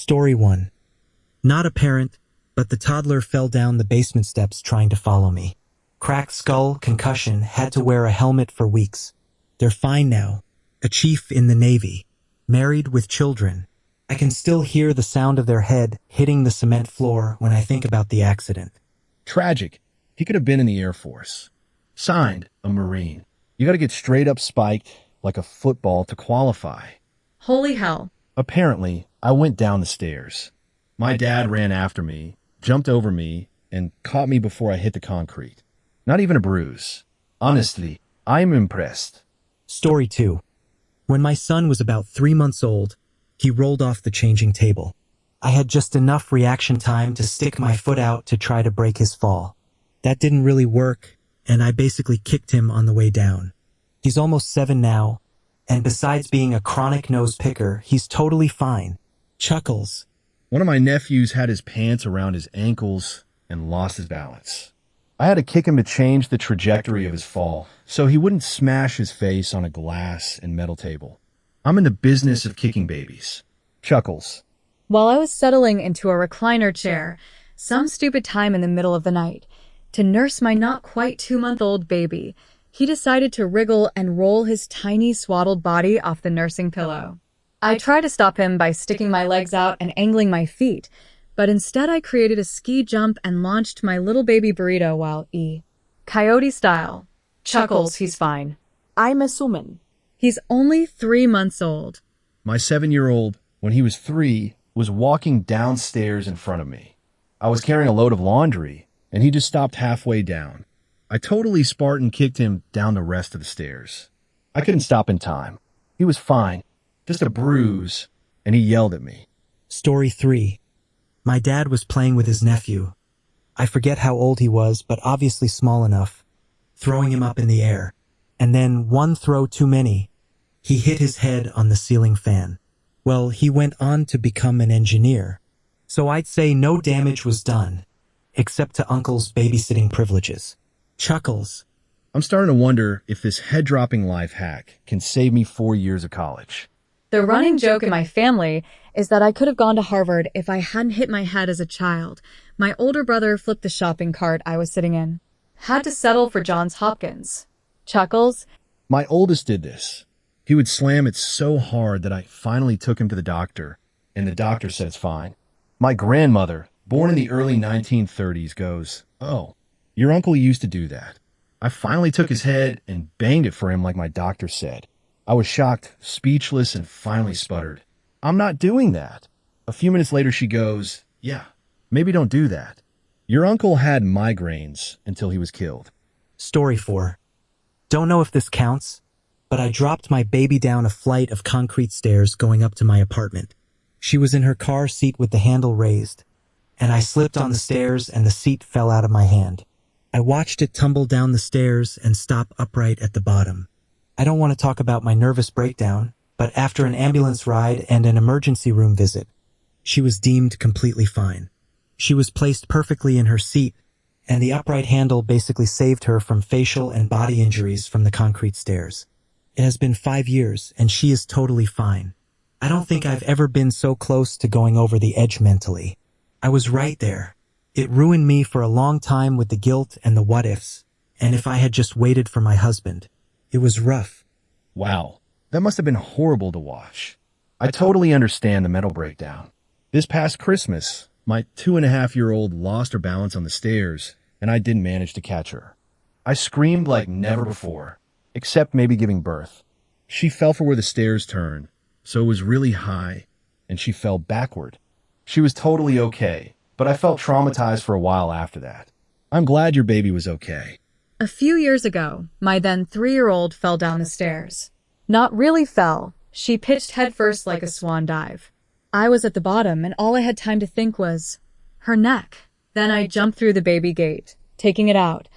Story 1. Not a parent, but the toddler fell down the basement steps trying to follow me. Cracked skull, concussion, had to wear a helmet for weeks. They're fine now. A chief in the Navy. Married with children. I can still hear the sound of their head hitting the cement floor when I think about the accident. Tragic. He could have been in the Air Force. Signed, a Marine. You gotta get straight up spiked like a football to qualify. Holy hell. Apparently, I went down the stairs. My dad ran after me, jumped over me, and caught me before I hit the concrete. Not even a bruise. Honestly, I'm impressed. Story 2. When my son was about 3 months old, he rolled off the changing table. I had just enough reaction time to stick my foot out to try to break his fall. That didn't really work, and I basically kicked him on the way down. He's almost 7 now, and besides being a chronic nose picker, he's totally fine. Chuckles. One of my nephews had his pants around his ankles and lost his balance. I had to kick him to change the trajectory of his fall, so he wouldn't smash his face on a glass and metal table. I'm in the business of kicking babies. Chuckles. While I was settling into a recliner chair, some stupid time in the middle of the night, to nurse my not quite 2-month-old baby, he decided to wriggle and roll his tiny swaddled body off the nursing pillow. I tried to stop him by sticking my legs out and angling my feet, but instead I created a ski jump and launched my little baby burrito while coyote style. Chuckles, he's fine. I'm assuming. He's only 3 months old. My 7-year-old, when he was 3, was walking downstairs in front of me. I was carrying a load of laundry, and he just stopped halfway down. I totally Spartan kicked him down the rest of the stairs. I couldn't stop in time. He was fine, just a bruise, and he yelled at me. Story 3. My dad was playing with his nephew. I forget how old he was, but obviously small enough, throwing him up in the air. And then one throw too many. He hit his head on the ceiling fan. Well, he went on to become an engineer. So I'd say no damage was done, except to Uncle's babysitting privileges. Chuckles. I'm starting to wonder if this head-dropping life hack can save me 4 years of college. The running joke in my family is that I could have gone to Harvard if I hadn't hit my head as a child. My older brother flipped the shopping cart I was sitting in. Had to settle for Johns Hopkins. Chuckles. My oldest did this. He would slam it so hard that I finally took him to the doctor, and the doctor said it's fine. My grandmother, born in the early 1930s, goes, "Oh, your uncle used to do that." I finally took his head and banged it for him like my doctor said. I was shocked, speechless, and finally sputtered, "I'm not doing that." A few minutes later she goes, "Yeah, maybe don't do that. Your uncle had migraines until he was killed." Story 4. Don't know if this counts, but I dropped my baby down a flight of concrete stairs going up to my apartment. She was in her car seat with the handle raised, and I slipped on the stairs and the seat fell out of my hand. I watched it tumble down the stairs and stop upright at the bottom. I don't want to talk about my nervous breakdown, but after an ambulance ride and an emergency room visit, she was deemed completely fine. She was placed perfectly in her seat, and the upright handle basically saved her from facial and body injuries from the concrete stairs. It has been 5 years, and she is totally fine. I don't think I've ever been so close to going over the edge mentally. I was right there. It ruined me for a long time with the guilt and the what-ifs, and if I had just waited for my husband. It was rough. Wow, that must have been horrible to watch. I totally understand the mental breakdown. This past Christmas, my 2.5-year-old lost her balance on the stairs, and I didn't manage to catch her. I screamed like never before, except maybe giving birth. She fell for where the stairs turn, so it was really high, and she fell backward. She was totally okay, but I felt traumatized for a while after that. I'm glad your baby was okay. A few years ago, my then 3-year-old fell down the stairs. Not really fell. She pitched headfirst like a swan dive. I was at the bottom, and all I had time to think was her neck. Then I jumped through the baby gate, taking it out.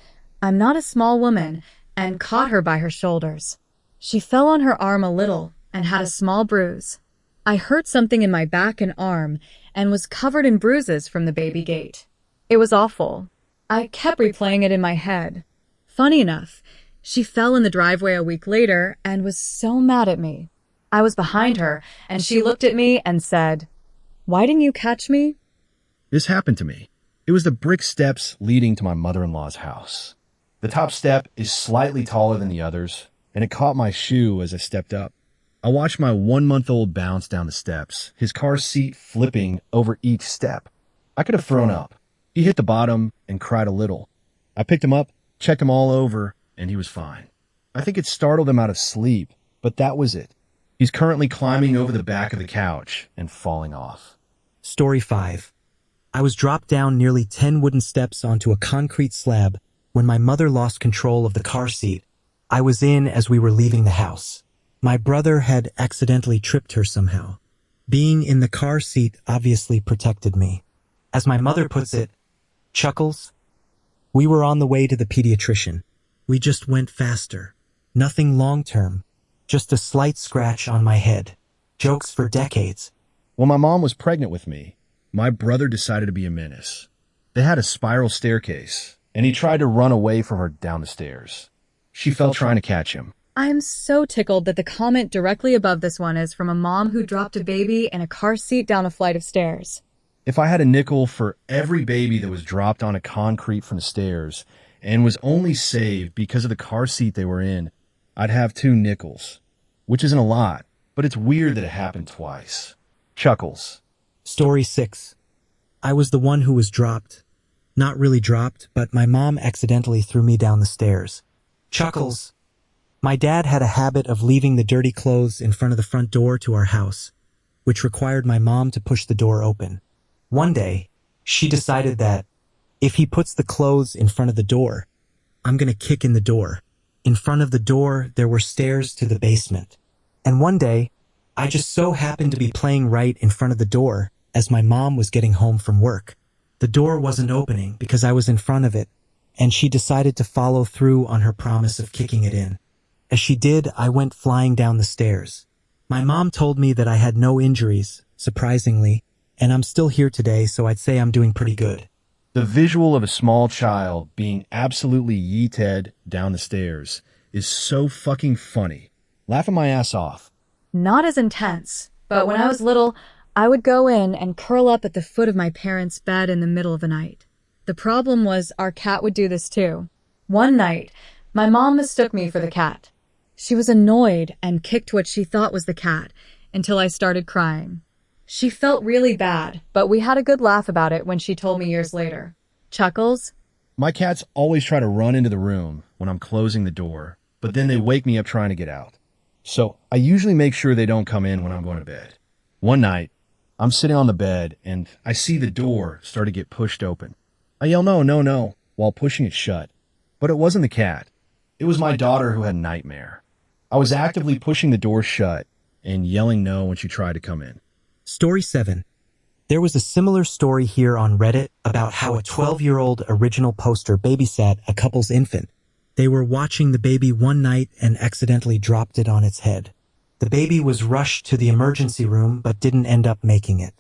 I'm not a small woman, and caught her by her shoulders. She fell on her arm a little and had a small bruise. I hurt something in my back and arm and was covered in bruises from the baby gate. It was awful. I kept replaying it in my head. Funny enough, she fell in the driveway a week later and was so mad at me. I was behind her, and she looked at me and said, Why didn't you catch me? This happened to me. It was the brick steps leading to my mother-in-law's house. The top step is slightly taller than the others, and it caught my shoe as I stepped up. I watched my 1-month-old bounce down the steps, his car seat flipping over each step. I could have thrown up. He hit the bottom and cried a little. I picked him up, checked him all over, and he was fine. I think it startled him out of sleep, but that was it. He's currently climbing over the back of the couch and falling off. Story 5. I was dropped down nearly 10 wooden steps onto a concrete slab when my mother lost control of the car seat I was in as we were leaving the house. My brother had accidentally tripped her somehow. Being in the car seat obviously protected me. As my mother puts it, Chuckles, we were on the way to the pediatrician. We just went faster. Nothing long-term, just a slight scratch on my head. Jokes for decades. When my mom was pregnant with me, my brother decided to be a menace. They had a spiral staircase, and he tried to run away from her down the stairs. She fell trying to catch him. I am so tickled that the comment directly above this one is from a mom who dropped a baby in a car seat down a flight of stairs. If I had a nickel for every baby that was dropped on a concrete from the stairs and was only saved because of the car seat they were in, I'd have 2 nickels, which isn't a lot, but it's weird that it happened twice. Chuckles. Story 6. I was the one who was dropped. Not really dropped, but my mom accidentally threw me down the stairs. Chuckles. My dad had a habit of leaving the dirty clothes in front of the front door to our house, which required my mom to push the door open. One day, she decided that if he puts the clothes in front of the door, I'm going to kick in the door. In front of the door, there were stairs to the basement. And one day, I just so happened to be playing right in front of the door as my mom was getting home from work. The door wasn't opening because I was in front of it, and she decided to follow through on her promise of kicking it in. As she did, I went flying down the stairs. My mom told me that I had no injuries, surprisingly, and I'm still here today, so I'd say I'm doing pretty good. The visual of a small child being absolutely yeeted down the stairs is so fucking funny. Laughing my ass off. Not as intense, but when I was little, I would go in and curl up at the foot of my parents' bed in the middle of the night. The problem was our cat would do this too. One night, my mom mistook me for the cat. She was annoyed and kicked what she thought was the cat until I started crying. She felt really bad, but we had a good laugh about it when she told me years later. Chuckles? My cats always try to run into the room when I'm closing the door, but then they wake me up trying to get out. So I usually make sure they don't come in when I'm going to bed. One night, I'm sitting on the bed and I see the door start to get pushed open. I yell, no, no, no, while pushing it shut. But it wasn't the cat. It was my daughter who had a nightmare. I was actively pushing the door shut and yelling no when she tried to come in. Story 7. There was a similar story here on Reddit about how a 12-year-old original poster babysat a couple's infant. They were watching the baby one night and accidentally dropped it on its head. The baby was rushed to the emergency room but didn't end up making it.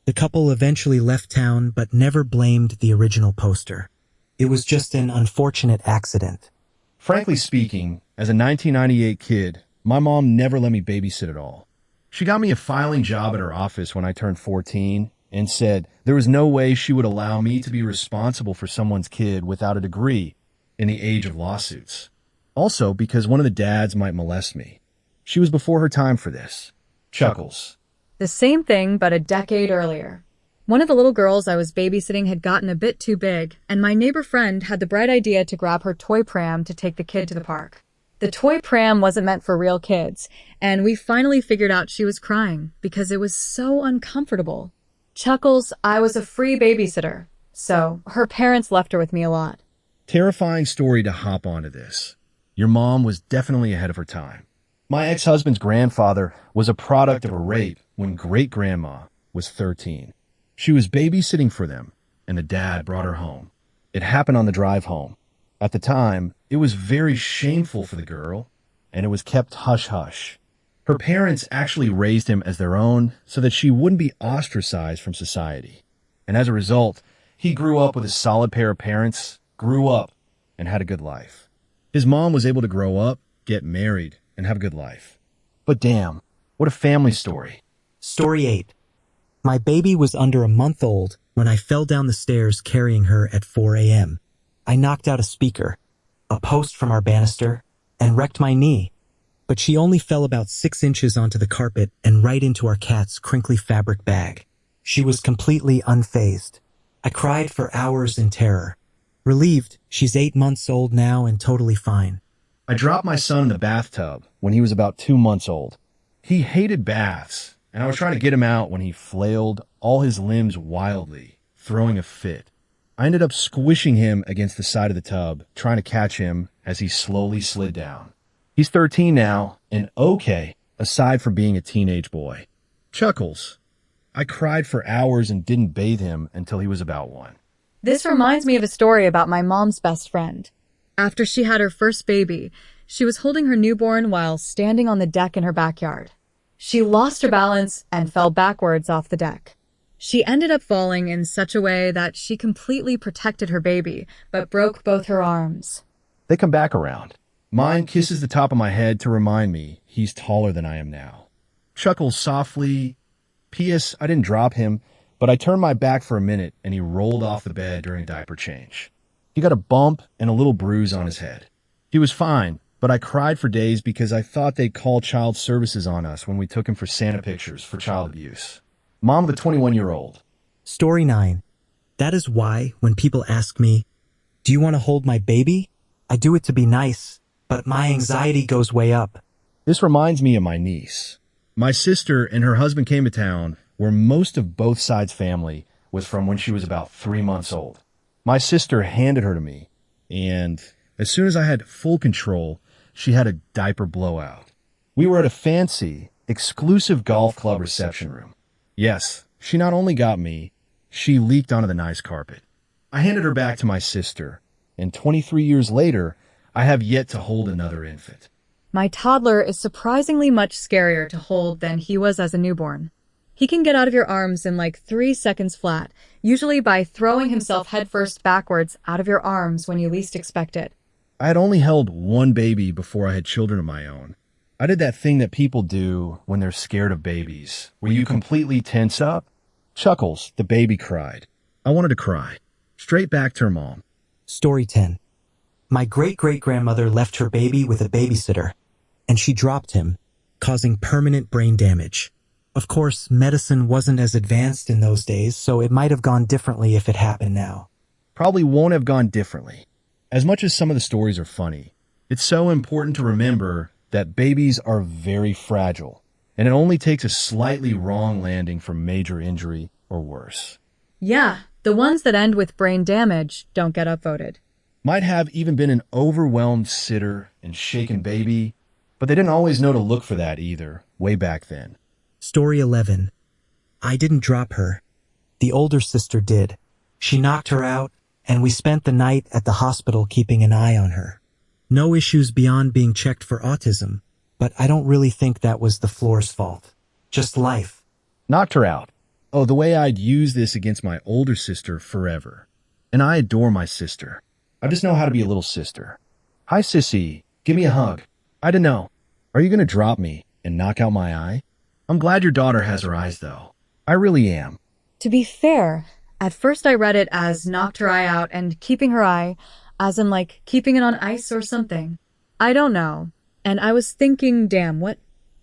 The couple eventually left town but never blamed the original poster. It was just an unfortunate accident. Frankly speaking, as a 1998 kid, my mom never let me babysit at all. She got me a filing job at her office when I turned 14 and said there was no way she would allow me to be responsible for someone's kid without a degree in the age of lawsuits. Also, because one of the dads might molest me. She was before her time for this. Chuckles. The same thing, but a decade earlier. One of the little girls I was babysitting had gotten a bit too big, and my neighbor friend had the bright idea to grab her toy pram to take the kid to the park. The toy pram wasn't meant for real kids, and we finally figured out she was crying because it was so uncomfortable. Chuckles, I was a free babysitter, so her parents left her with me a lot. Terrifying story to hop onto this. Your mom was definitely ahead of her time. My ex-husband's grandfather was a product of a rape when great-grandma was 13. She was babysitting for them, and the dad brought her home. It happened on the drive home. At the time, it was very shameful for the girl, and it was kept hush-hush. Her parents actually raised him as their own so that she wouldn't be ostracized from society. And as a result, he grew up with a solid pair of parents, grew up, and had a good life. His mom was able to grow up, get married, and have a good life. But damn, what a family story. Story 8. My baby was under a month old when I fell down the stairs carrying her at 4 a.m. I knocked out a speaker, a post from our banister, and wrecked my knee. But she only fell about 6 inches onto the carpet and right into our cat's crinkly fabric bag. She was completely unfazed. I cried for hours in terror. Relieved, she's 8 months old now and totally fine. I dropped my son in the bathtub when he was about 2 months old. He hated baths, and I was trying to get him out when he flailed all his limbs wildly, throwing a fit. I ended up squishing him against the side of the tub, trying to catch him as he slowly slid down. He's 13 now, and okay, aside from being a teenage boy. Chuckles. I cried for hours and didn't bathe him until he was about 1. This reminds me of a story about my mom's best friend. After she had her first baby, she was holding her newborn while standing on the deck in her backyard. She lost her balance and fell backwards off the deck. She ended up falling in such a way that she completely protected her baby, but broke both her arms. They come back around. Mine kisses the top of my head to remind me he's taller than I am now. Chuckles softly. P.S. I didn't drop him, but I turned my back for a minute and he rolled off the bed during diaper change. He got a bump and a little bruise on his head. He was fine, but I cried for days because I thought they'd call child services on us when we took him for Santa pictures for child abuse. Mom of a 21-year-old. Story 9. That is why when people ask me, "Do you want to hold my baby?" I do it to be nice, but my anxiety goes way up. This reminds me of my niece. My sister and her husband came to town where most of both sides' family was from when she was about 3 months old. My sister handed her to me, and as soon as I had full control, she had a diaper blowout. We were at a fancy, exclusive golf club reception room. Yes, she not only got me, she leaked onto the nice carpet. I handed her back to my sister, and 23 years later, I have yet to hold another infant. My toddler is surprisingly much scarier to hold than he was as a newborn. He can get out of your arms in like 3 seconds flat, usually by throwing himself headfirst backwards out of your arms when you least expect it. I had only held one baby before I had children of my own. I did that thing that people do when they're scared of babies, where you completely tense up. Chuckles, the baby cried. I wanted to cry. Straight back to her mom. Story 10. My great-great-grandmother left her baby with a babysitter, and she dropped him, causing permanent brain damage. Of course, medicine wasn't as advanced in those days, so it might have gone differently if it happened now. Probably won't have gone differently. As much as some of the stories are funny, it's so important to remember that babies are very fragile, and it only takes a slightly wrong landing for major injury or worse. Yeah, the ones that end with brain damage don't get upvoted. Might have even been an overwhelmed sitter and shaken baby, but they didn't always know to look for that either, way back then. Story 11. I didn't drop her. The older sister did. She knocked her out, and we spent the night at the hospital keeping an eye on her. No issues beyond being checked for autism, but I don't really think that was the floor's fault. Just life. Knocked her out. Oh, the way I'd use this against my older sister forever. And I adore my sister. I just know how to be a little sister. Hi, sissy. Give me a hug. I don't know. Are you going to drop me and knock out my eye? I'm glad your daughter has her eyes, though. I really am. To be fair, at first I read it as knocked her eye out and keeping her eye, as in like keeping it on ice or something. I don't know. And I was thinking, damn, what?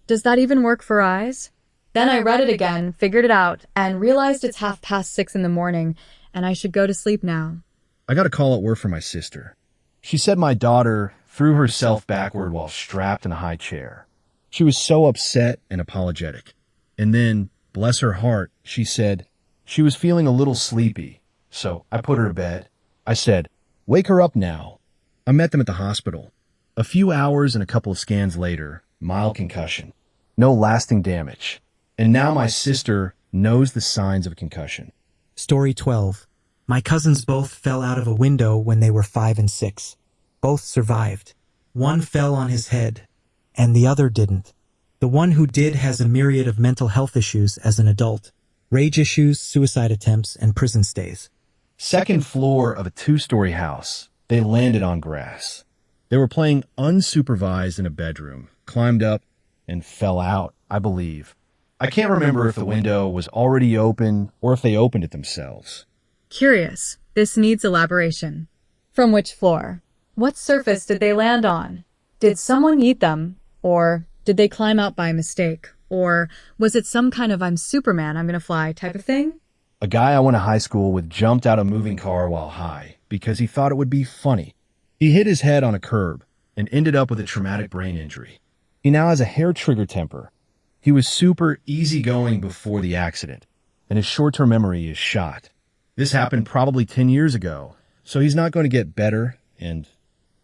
Does that even work for eyes? Then I read it again, figured it out, and realized it's 6:30 in the morning, and I should go to sleep now. I got a call at work from my sister. She said my daughter threw herself backward while strapped in a high chair. She was so upset and apologetic. And then, bless her heart, she said she was feeling a little sleepy. So I put her to bed. I said, "Wake her up now." I met them at the hospital. A few hours and a couple of scans later, mild concussion. No lasting damage. And now my sister knows the signs of a concussion. Story 12. My cousins both fell out of a window when they were 5 and 6. Both survived. One fell on his head, and the other didn't. The one who did has a myriad of mental health issues as an adult. Rage issues, suicide attempts, and prison stays. Second floor of a 2-story house. They landed on grass. They were playing unsupervised in a bedroom, climbed up, and fell out, I believe. I can't remember if the window was already open or if they opened it themselves. Curious. This needs elaboration. From which floor? What surface did they land on? Did someone eat them? Or did they climb out by mistake? Or was it some kind of I'm Superman, I'm gonna fly type of thing? A guy I went to high school with jumped out of a moving car while high because he thought it would be funny. He hit his head on a curb and ended up with a traumatic brain injury. He now has a hair trigger temper. He was super easygoing before the accident, and his short-term memory is shot. This happened probably 10 years ago, so he's not going to get better, and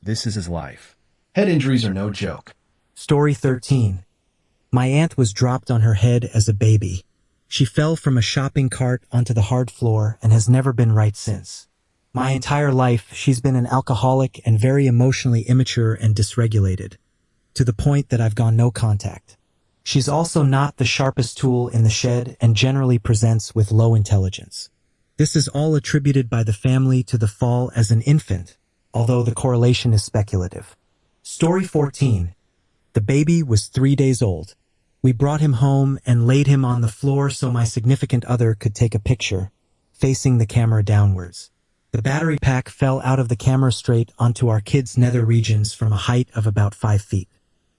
this is his life. Head injuries are no joke. Story 13. My aunt was dropped on her head as a baby. She fell from a shopping cart onto the hard floor and has never been right since. My entire life, she's been an alcoholic and very emotionally immature and dysregulated, to the point that I've gone no contact. She's also not the sharpest tool in the shed and generally presents with low intelligence. This is all attributed by the family to the fall as an infant, although the correlation is speculative. Story 14. The baby was 3 days old. We brought him home and laid him on the floor so my significant other could take a picture, facing the camera downwards. The battery pack fell out of the camera straight onto our kid's nether regions from a height of about 5 feet.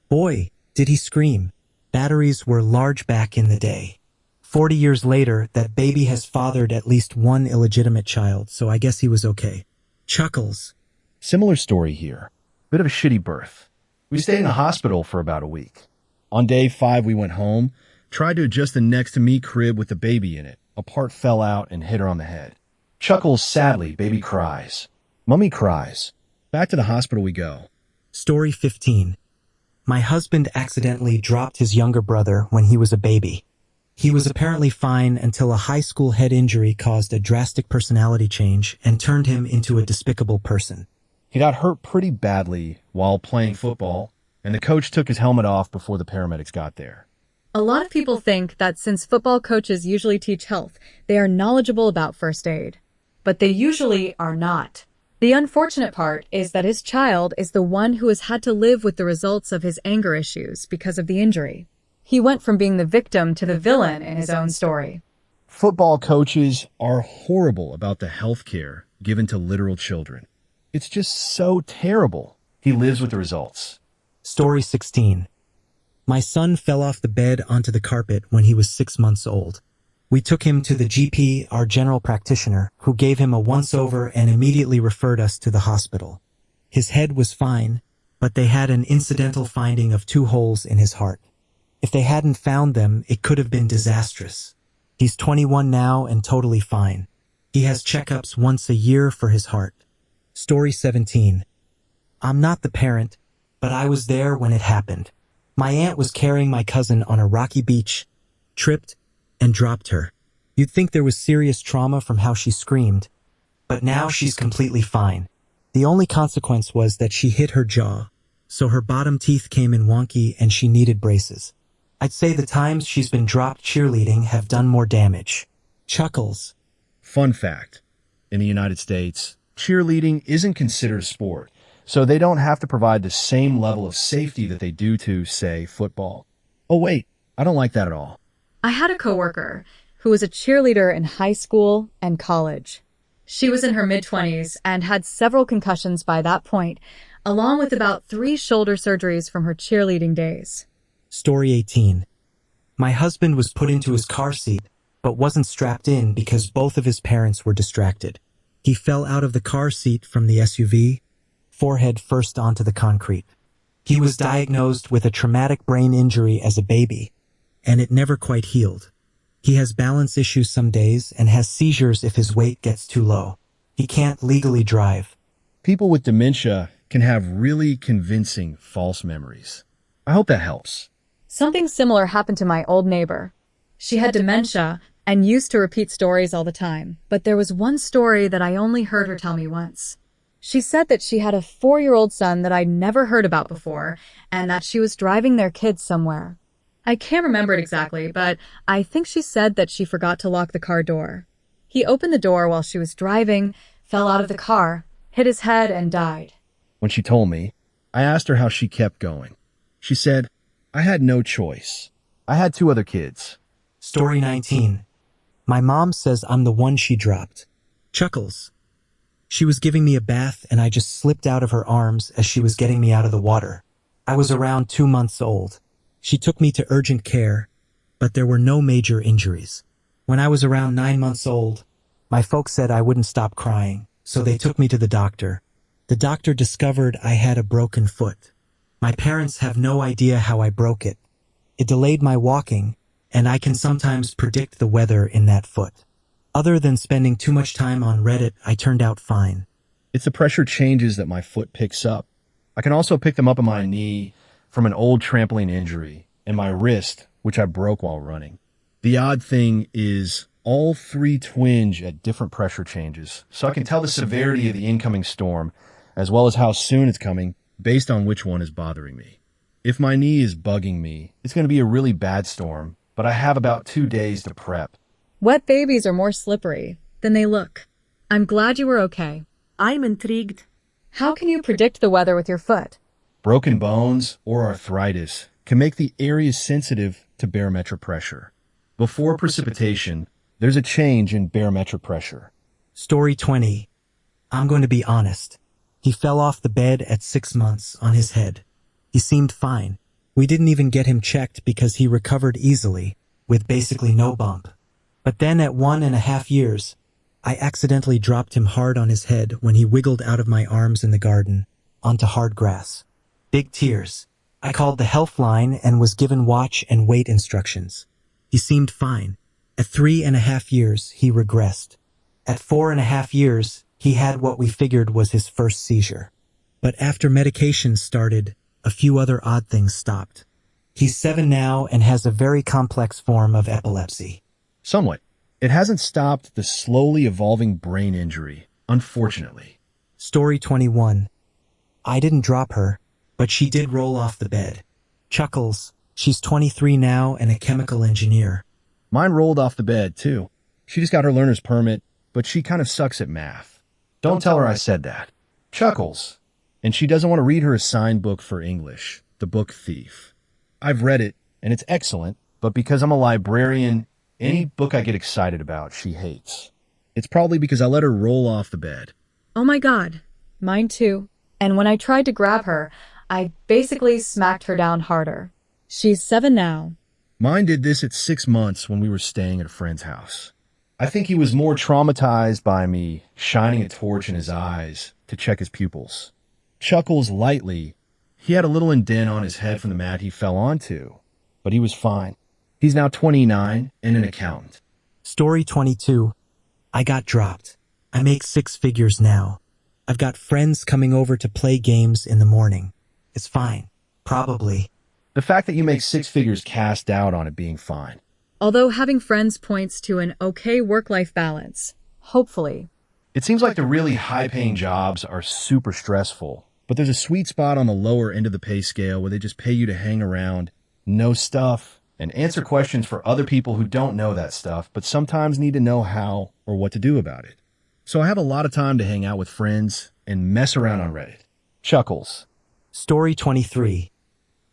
Boy, did he scream. Batteries were large back in the day. 40 years later, that baby has fathered at least one illegitimate child, so I guess he was okay. Chuckles. Similar story here. Bit of a shitty birth. We stayed in the hospital for about a week. On day 5, we went home, tried to adjust the next-to-me crib with the baby in it. A part fell out and hit her on the head. Chuckles sadly, baby cries. Mummy cries. Back to the hospital we go. Story 15. My husband accidentally dropped his younger brother when he was a baby. He was apparently fine until a high school head injury caused a drastic personality change and turned him into a despicable person. He got hurt pretty badly while playing football, and the coach took his helmet off before the paramedics got there. A lot of people think that since football coaches usually teach health, they are knowledgeable about first aid. But they usually are not. The unfortunate part is that his child is the one who has had to live with the results of his anger issues because of the injury. He went from being the victim to the villain in his own story. Football coaches are horrible about the health care given to literal children. It's just so terrible. He lives with the results. Story 16. My son fell off the bed onto the carpet when he was 6 months old. We took him to the GP, our general practitioner, who gave him a once-over and immediately referred us to the hospital. His head was fine, but they had an incidental finding of 2 holes in his heart. If they hadn't found them, it could have been disastrous. He's 21 now and totally fine. He has checkups once a year for his heart. Story 17. I'm not the parent, but I was there when it happened. My aunt was carrying my cousin on a rocky beach, tripped, and dropped her. You'd think there was serious trauma from how she screamed, but now she's completely fine. The only consequence was that she hit her jaw, so her bottom teeth came in wonky and she needed braces. I'd say the times she's been dropped cheerleading have done more damage. Chuckles. Fun fact. In the United States, cheerleading isn't considered a sport, so they don't have to provide the same level of safety that they do to, say, football. Oh wait, I don't like that at all. I had a coworker who was a cheerleader in high school and college. She was in her mid-20s and had several concussions by that point, along with about 3 shoulder surgeries from her cheerleading days. Story 18. My husband was put into his car seat, but wasn't strapped in because both of his parents were distracted. He fell out of the car seat from the SUV, forehead first onto the concrete. He was diagnosed with a traumatic brain injury as a baby, and it never quite healed. He has balance issues some days and has seizures if his weight gets too low. He can't legally drive. People with dementia can have really convincing false memories. I hope that helps. Something similar happened to my old neighbor. She had dementia and used to repeat stories all the time, but there was one story that I only heard her tell me once. She said that she had a 4-year-old son that I'd never heard about before, and that she was driving their kids somewhere. I can't remember it exactly, but I think she said that she forgot to lock the car door. He opened the door while she was driving, fell out of the car, hit his head, and died. When she told me, I asked her how she kept going. She said, I had no choice. I had 2 other kids, Story 19. My mom says I'm the one she dropped. Chuckles. She was giving me a bath and I just slipped out of her arms as she was getting me out of the water. I was around 2 months old. She took me to urgent care, but there were no major injuries. When I was around 9 months old, my folks said I wouldn't stop crying, so they took me to the doctor. The doctor discovered I had a broken foot. My parents have no idea how I broke it. It delayed my walking, and I can sometimes predict the weather in that foot. Other than spending too much time on Reddit, I turned out fine. It's the pressure changes that my foot picks up. I can also pick them up on my knee from an old trampoline injury and my wrist, which I broke while running. The odd thing is all three twinge at different pressure changes, so I can tell the severity of the incoming storm as well as how soon it's coming based on which one is bothering me. If my knee is bugging me, it's going to be a really bad storm, but I have about 2 days to prep. Wet babies are more slippery than they look. I'm glad you were okay. I'm intrigued. How can you predict the weather with your foot? Broken bones or arthritis can make the areas sensitive to barometric pressure. Before precipitation, there's a change in barometric pressure. Story 20. I'm going to be honest. He fell off the bed at 6 months on his head. He seemed fine. We didn't even get him checked because he recovered easily, with basically no bump. But then at 1.5 years, I accidentally dropped him hard on his head when he wiggled out of my arms in the garden, onto hard grass. Big tears. I called the health line and was given watch and wait instructions. He seemed fine. At 3.5 years, he regressed. At 4.5 years, he had what we figured was his first seizure. But after medication started, a few other odd things stopped. He's 7 now and has a very complex form of epilepsy. Somewhat. It hasn't stopped the slowly evolving brain injury, unfortunately. Story 21. I didn't drop her, but she did roll off the bed. Chuckles. She's 23 now and a chemical engineer. Mine rolled off the bed, too. She just got her learner's permit, but she kind of sucks at math. Don't tell her I said that. Chuckles. And she doesn't want to read her assigned book for English, The Book Thief. I've read it, and it's excellent, but because I'm a librarian, any book I get excited about, she hates. It's probably because I let her roll off the bed. Oh my God. Mine too. And when I tried to grab her, I basically smacked her down harder. She's 7 now. Mine did this at 6 months when we were staying at a friend's house. I think he was more traumatized by me shining a torch in his eyes to check his pupils. Chuckles lightly. He had a little indent on his head from the mat he fell onto, but he was fine. He's now 29 and an accountant. Story 22. I got dropped. I make 6 figures now. I've got friends coming over to play games in the morning. It's fine. Probably. The fact that you make 6 figures cast doubt on it being fine. Although having friends points to an okay work-life balance. Hopefully. It seems like the really high-paying jobs are super stressful, but there's a sweet spot on the lower end of the pay scale where they just pay you to hang around, know stuff, and answer questions for other people who don't know that stuff, but sometimes need to know how or what to do about it. So I have a lot of time to hang out with friends and mess around on Reddit. Chuckles. Story 23.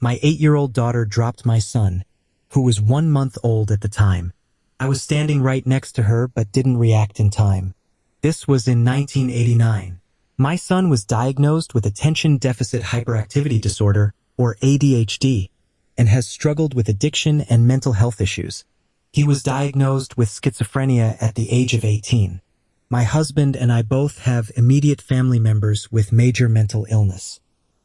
My 8-year-old daughter dropped my son, who was 1 month old at the time. I was standing right next to her but didn't react in time. This was in 1989. My son was diagnosed with attention deficit hyperactivity disorder, or ADHD, and has struggled with addiction and mental health issues. He was diagnosed with schizophrenia at the age of 18. My husband and I both have immediate family members with major mental illness.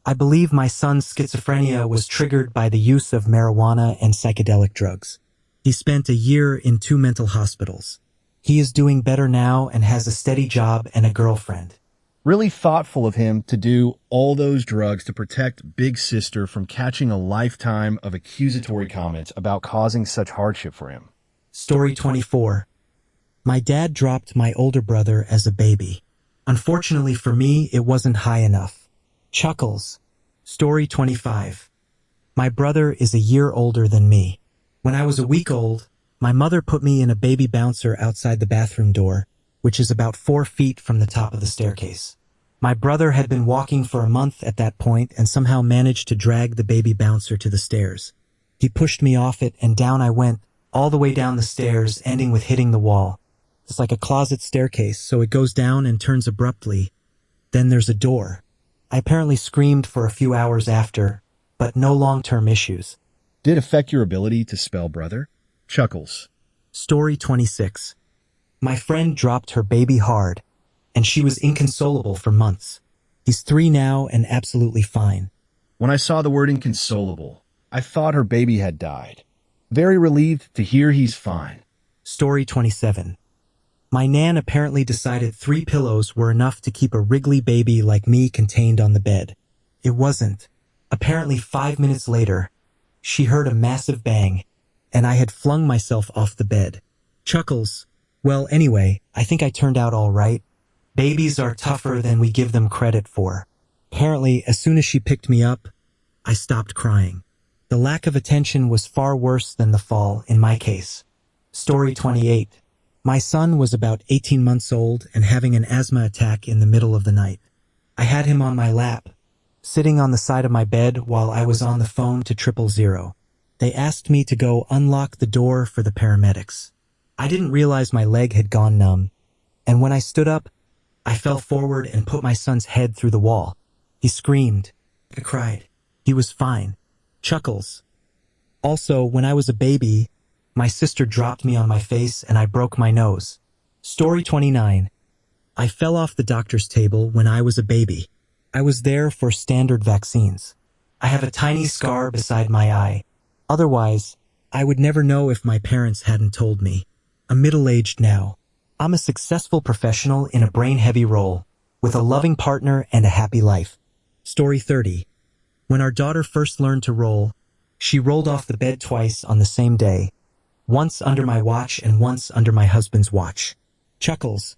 I believe my son's schizophrenia was triggered by the use of marijuana and psychedelic drugs. He spent a year in 2 mental hospitals. He is doing better now and has a steady job and a girlfriend. Really thoughtful of him to do all those drugs to protect Big Sister from catching a lifetime of accusatory comments about causing such hardship for him. Story 24. My dad dropped my older brother as a baby. Unfortunately for me, it wasn't high enough. Chuckles. Story 25. My brother is a year older than me. When I was a week old, my mother put me in a baby bouncer outside the bathroom door, which is about 4 feet from the top of the staircase. My brother had been walking for a month at that point and somehow managed to drag the baby bouncer to the stairs. He pushed me off it and down I went, all the way down the stairs, ending with hitting the wall. It's like a closet staircase, so it goes down and turns abruptly. Then there's a door. I apparently screamed for a few hours after, but no long-term issues. Did affect your ability to spell brother? Chuckles. Story 26. My friend dropped her baby hard, and she was inconsolable for months. He's 3 now and absolutely fine. When I saw the word inconsolable, I thought her baby had died. Very relieved to hear he's fine. Story 27. My nan apparently decided 3 pillows were enough to keep a wriggly baby like me contained on the bed. It wasn't. Apparently 5 minutes later, she heard a massive bang, and I had flung myself off the bed. Chuckles. Well, anyway, I think I turned out all right. Babies are tougher than we give them credit for. Apparently, as soon as she picked me up, I stopped crying. The lack of attention was far worse than the fall in my case. Story 28. My son was about 18 months old and having an asthma attack in the middle of the night. I had him on my lap, sitting on the side of my bed while I was on the phone to 000. They asked me to go unlock the door for the paramedics. I didn't realize my leg had gone numb, and when I stood up, I fell forward and put my son's head through the wall. He screamed. I cried. He was fine. Chuckles. Also, when I was a baby, my sister dropped me on my face and I broke my nose. Story 29. I fell off the doctor's table when I was a baby. I was there for standard vaccines. I have a tiny scar beside my eye. Otherwise, I would never know if my parents hadn't told me. I'm middle-aged now. I'm a successful professional in a brain-heavy role, with a loving partner and a happy life. Story 30. When our daughter first learned to roll, she rolled off the bed twice on the same day, once under my watch and once under my husband's watch. Chuckles.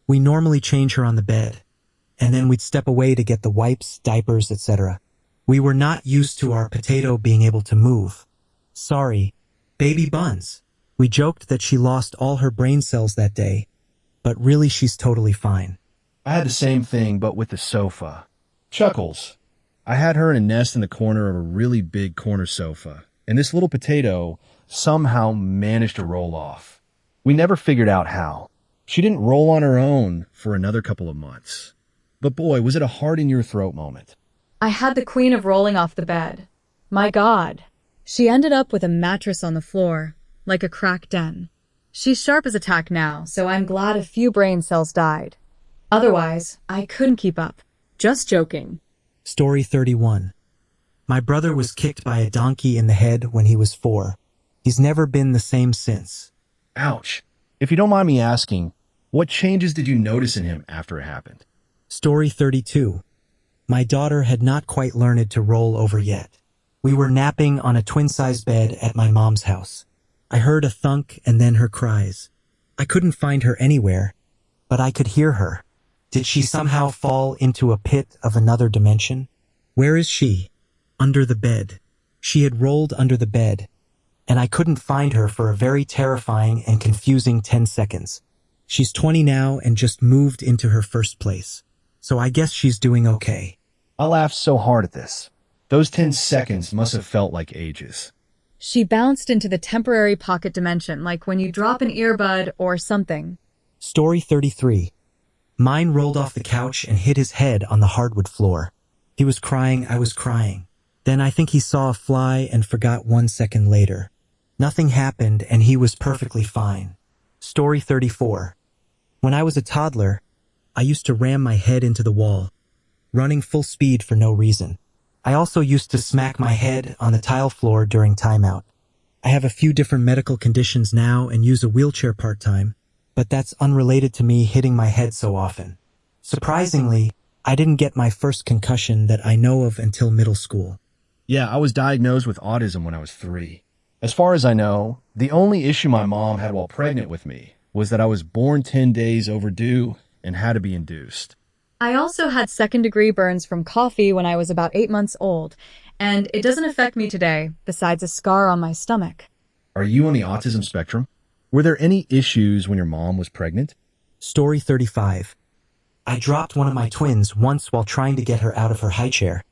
We normally change her on the bed, and then we'd step away to get the wipes, diapers, etc. We were not used to our potato being able to move. Sorry, baby buns. We joked that she lost all her brain cells that day, but really she's totally fine. I had the same thing, but with the sofa. Chuckles. I had her in a nest in the corner of a really big corner sofa, and this little potato somehow managed to roll off. We never figured out how. She didn't roll on her own for another couple of months. But boy, was it a heart-in-your-throat moment. I had the queen of rolling off the bed. My God. She ended up with a mattress on the floor, like a cracked den. She's sharp as a tack now, so I'm glad a few brain cells died. Otherwise, I couldn't keep up. Just joking. Story 31. My brother was kicked by a donkey in the head when he was 4. He's never been the same since. Ouch. If you don't mind me asking, what changes did you notice in him after it happened? Story 32. My daughter had not quite learned to roll over yet. We were napping on a twin-size bed at my mom's house. I heard a thunk and then her cries. I couldn't find her anywhere, but I could hear her. Did she somehow fall into a pit of another dimension? Where is she? Under the bed. She had rolled under the bed, and I couldn't find her for a very terrifying and confusing 10 seconds. She's 20 now and just moved into her first place, so I guess she's doing okay. I laughed so hard at this. Those 10 seconds must have felt like ages. She bounced into the temporary pocket dimension, like when you drop an earbud or something. Story 33. Mine rolled off the couch and hit his head on the hardwood floor. He was crying, I was crying. Then I think he saw a fly and forgot 1 second later. Nothing happened and he was perfectly fine. Story 34. When I was a toddler, I used to ram my head into the wall, running full speed for no reason. I also used to smack my head on the tile floor during timeout. I have a few different medical conditions now and use a wheelchair part-time, but that's unrelated to me hitting my head so often. Surprisingly, I didn't get my first concussion that I know of until middle school. Yeah, I was diagnosed with autism when I was 3. As far as I know, the only issue my mom had while pregnant with me was that I was born 10 days overdue and had to be induced. I also had second-degree burns from coffee when I was about 8 months old, and it doesn't affect me today, besides a scar on my stomach. Are you on the autism spectrum? Were there any issues when your mom was pregnant? Story 35. I dropped one of my twins once while trying to get her out of her high chair,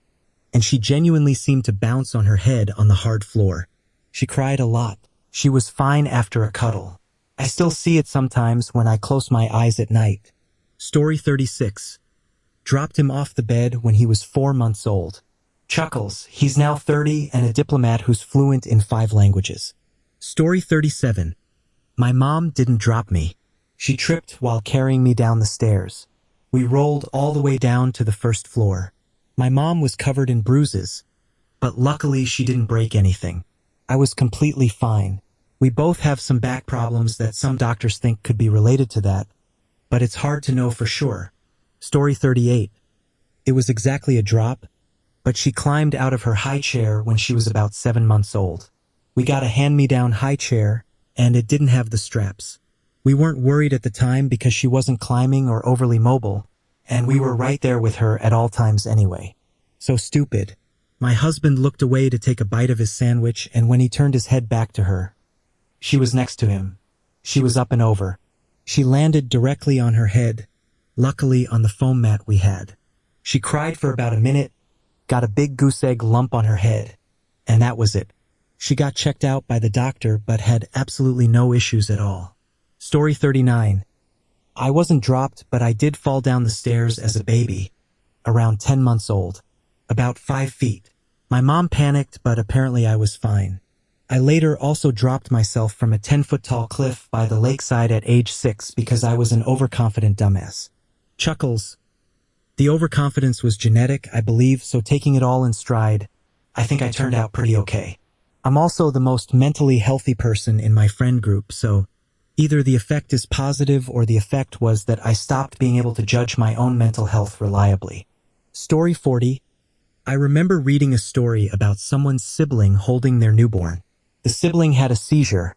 and she genuinely seemed to bounce on her head on the hard floor. She cried a lot. She was fine after a cuddle. I still see it sometimes when I close my eyes at night. Story 36. Dropped him off the bed when he was 4 months old. Chuckles, he's now 30 and a diplomat who's fluent in 5 languages. Story 37. My mom didn't drop me. She tripped while carrying me down the stairs. We rolled all the way down to the first floor. My mom was covered in bruises, but luckily she didn't break anything. I was completely fine. We both have some back problems that some doctors think could be related to that, but it's hard to know for sure. Story 38. It was exactly a drop, but she climbed out of her high chair when she was about 7 months old. We got a hand-me-down high chair, and it didn't have the straps. We weren't worried at the time because she wasn't climbing or overly mobile, and we were right there with her at all times anyway. So stupid. My husband looked away to take a bite of his sandwich, and when he turned his head back to her, she was next to him. She was up and over. She landed directly on her head, luckily on the foam mat we had. She cried for about a minute, got a big goose egg lump on her head, and that was it. She got checked out by the doctor but had absolutely no issues at all. Story 39. I wasn't dropped, but I did fall down the stairs as a baby, around 10 months old, about 5 feet. My mom panicked, but apparently I was fine. I later also dropped myself from a 10-foot-tall cliff by the lakeside at age 6 because I was an overconfident dumbass. Chuckles. The overconfidence was genetic, I believe, so taking it all in stride, I think I turned out pretty okay. I'm also the most mentally healthy person in my friend group, so either the effect is positive or the effect was that I stopped being able to judge my own mental health reliably. Story 40. I remember reading a story about someone's sibling holding their newborn. The sibling had a seizure.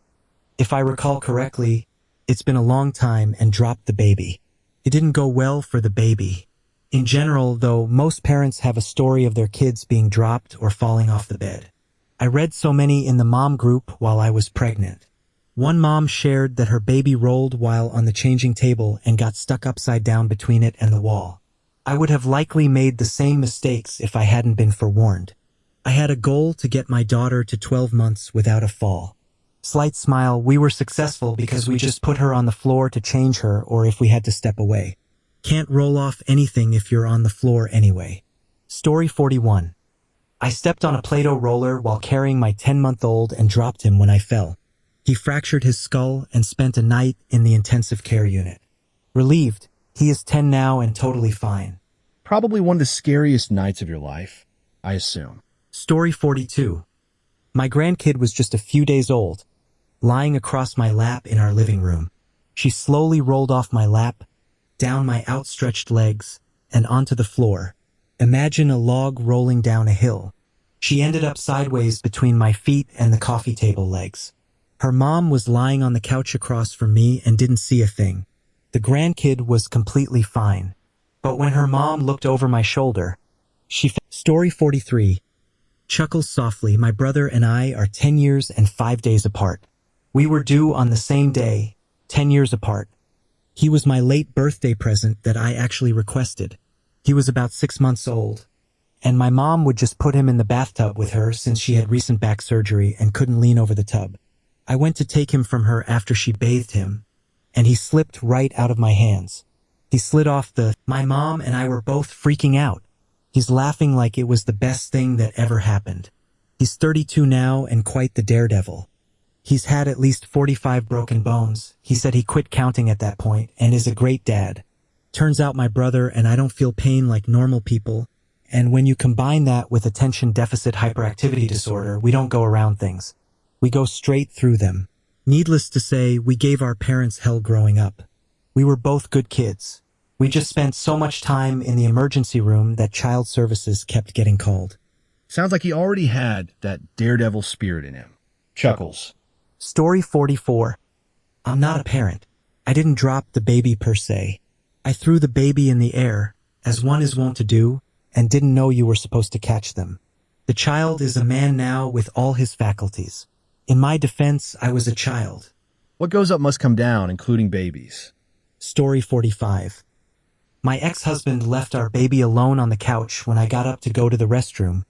If I recall correctly, it's been a long time and dropped the baby. It didn't go well for the baby. In general, though, most parents have a story of their kids being dropped or falling off the bed. I read so many in the mom group while I was pregnant. One mom shared that her baby rolled while on the changing table and got stuck upside down between it and the wall. I would have likely made the same mistakes if I hadn't been forewarned. I had a goal to get my daughter to 12 months without a fall. Slight smile, we were successful because we just put her on the floor to change her or if we had to step away. Can't roll off anything if you're on the floor anyway. Story 41. I stepped on a Play-Doh roller while carrying my 10-month-old and dropped him when I fell. He fractured his skull and spent a night in the intensive care unit. Relieved, he is 10 now and totally fine. Probably one of the scariest nights of your life, I assume. Story 42. My grandkid was just a few days old, lying across my lap in our living room. She slowly rolled off my lap, down my outstretched legs, and onto the floor. Imagine a log rolling down a hill. She ended up sideways between my feet and the coffee table legs. Her mom was lying on the couch across from me and didn't see a thing. The grandkid was completely fine. But when her mom looked over my shoulder, Story 43. Chuckles softly, my brother and I are 10 years and 5 days apart. We were due on the same day, 10 years apart. He was my late birthday present that I actually requested. He was about 6 months old, and my mom would just put him in the bathtub with her since she had recent back surgery and couldn't lean over the tub. I went to take him from her after she bathed him, and he slipped right out of my hands. He slid off My mom and I were both freaking out. He's laughing like it was the best thing that ever happened. He's 32 now and quite the daredevil. He's had at least 45 broken bones. He said he quit counting at that point and is a great dad. Turns out my brother and I don't feel pain like normal people, and when you combine that with attention deficit hyperactivity disorder, we don't go around things. We go straight through them. Needless to say, we gave our parents hell growing up. We were both good kids. We just spent so much time in the emergency room that child services kept getting called. Sounds like he already had that daredevil spirit in him. Chuckles. Story 44. I'm not a parent. I didn't drop the baby per se. I threw the baby in the air, as one is wont to do, and didn't know you were supposed to catch them. The child is a man now with all his faculties. In my defense, I was a child. What goes up must come down, including babies. Story 45. My ex-husband left our baby alone on the couch when I got up to go to the restroom.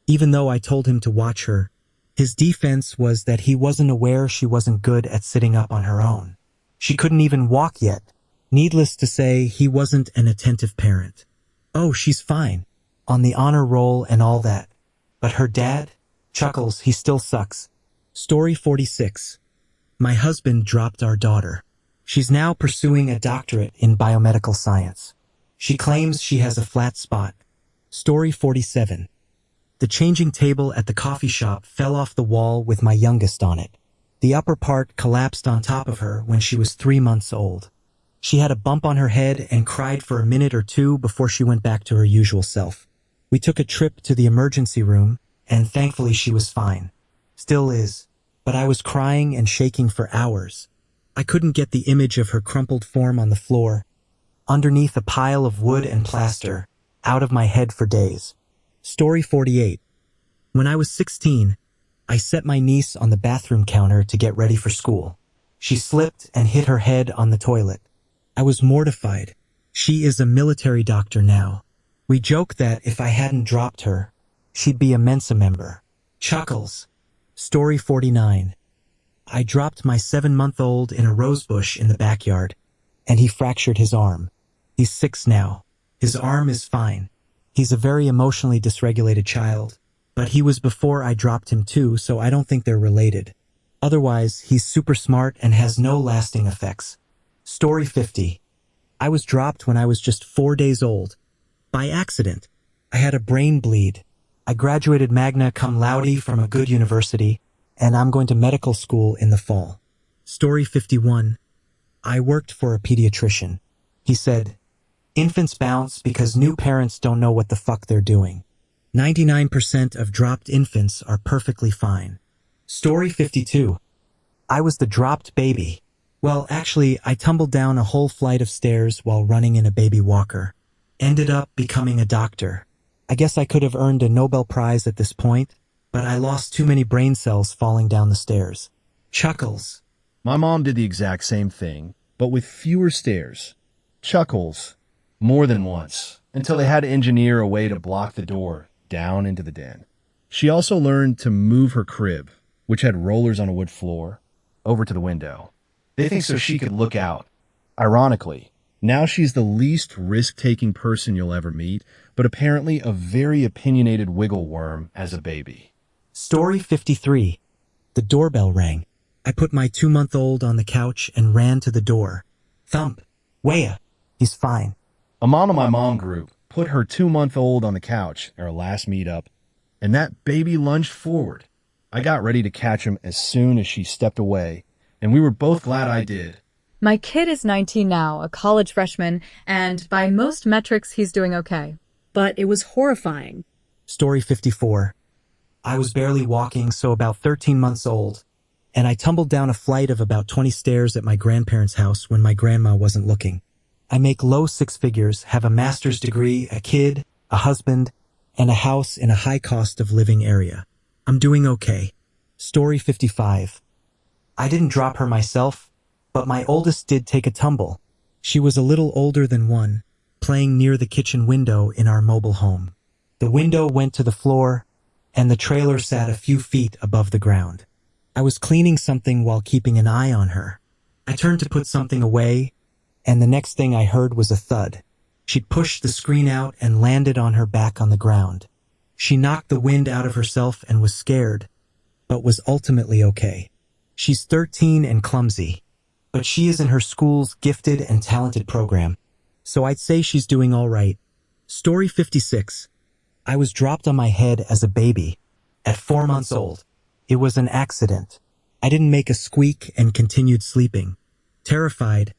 Even though I told him to watch her, His defense was that he wasn't aware she wasn't good at sitting up on her own. She couldn't even walk yet. Needless to say, he wasn't an attentive parent. Oh, she's fine, on the honor roll and all that. But her dad? Chuckles, he still sucks. Story 46. My husband dropped our daughter. She's now pursuing a doctorate in biomedical science. She claims she has a flat spot. Story 47. The changing table at the coffee shop fell off the wall with my youngest on it. The upper part collapsed on top of her when she was 3 months old. She had a bump on her head and cried for a minute or two before she went back to her usual self. We took a trip to the emergency room, and thankfully she was fine. Still is. But I was crying and shaking for hours. I couldn't get the image of her crumpled form on the floor, underneath a pile of wood and plaster, out of my head for days. Story 48. When I was 16, I set my niece on the bathroom counter to get ready for school. She slipped and hit her head on the toilet. I was mortified. She is a military doctor now. We joke that if I hadn't dropped her, she'd be a Mensa member. Chuckles. Story 49. I dropped my 7-month-old in a rosebush in the backyard, and he fractured his arm. He's 6 now. His arm is fine. He's a very emotionally dysregulated child, but he was before I dropped him too, so I don't think they're related. Otherwise, he's super smart and has no lasting effects. Story 50. I was dropped when I was just 4 days old. By accident. I had a brain bleed. I graduated magna cum laude from a good university, and I'm going to medical school in the fall. Story 51. I worked for a pediatrician. He said, infants bounce because new parents don't know what the fuck they're doing. 99% of dropped infants are perfectly fine. Story 52. I was the dropped baby. Well, actually, I tumbled down a whole flight of stairs while running in a baby walker. Ended up becoming a doctor. I guess I could have earned a Nobel Prize at this point, but I lost too many brain cells falling down the stairs. Chuckles. My mom did the exact same thing, but with fewer stairs. Chuckles. More than once, until they had to engineer a way to block the door down into the den. She also learned to move her crib, which had rollers on a wood floor, over to the window. They think so she could look out. Ironically, now she's the least risk-taking person you'll ever meet, but apparently a very opinionated wiggle worm as a baby. Story 53. The doorbell rang. I put my 2-month-old on the couch and ran to the door. Thump. Wea. He's fine. A mom in my mom group put her 2-month-old on the couch at our last meetup, and that baby lunged forward. I got ready to catch him as soon as she stepped away, and we were both glad I did. My kid is 19 now, a college freshman, and by most metrics, he's doing okay. But it was horrifying. Story 54. I was barely walking, so about 13 months old, and I tumbled down a flight of about 20 stairs at my grandparents' house when my grandma wasn't looking. I make low 6 figures, have a master's degree, a kid, a husband, and a house in a high cost of living area. I'm doing okay. Story 55. I didn't drop her myself, but my oldest did take a tumble. She was a little older than 1, playing near the kitchen window in our mobile home. The window went to the floor, and the trailer sat a few feet above the ground. I was cleaning something while keeping an eye on her. I turned to put something away, and the next thing I heard was a thud. She'd pushed the screen out and landed on her back on the ground. She knocked the wind out of herself and was scared, but was ultimately okay. She's 13 and clumsy, but she is in her school's gifted and talented program, so I'd say she's doing all right. Story 56. I was dropped on my head as a baby, at 4 months old. It was an accident. I didn't make a squeak and continued sleeping. Terrified,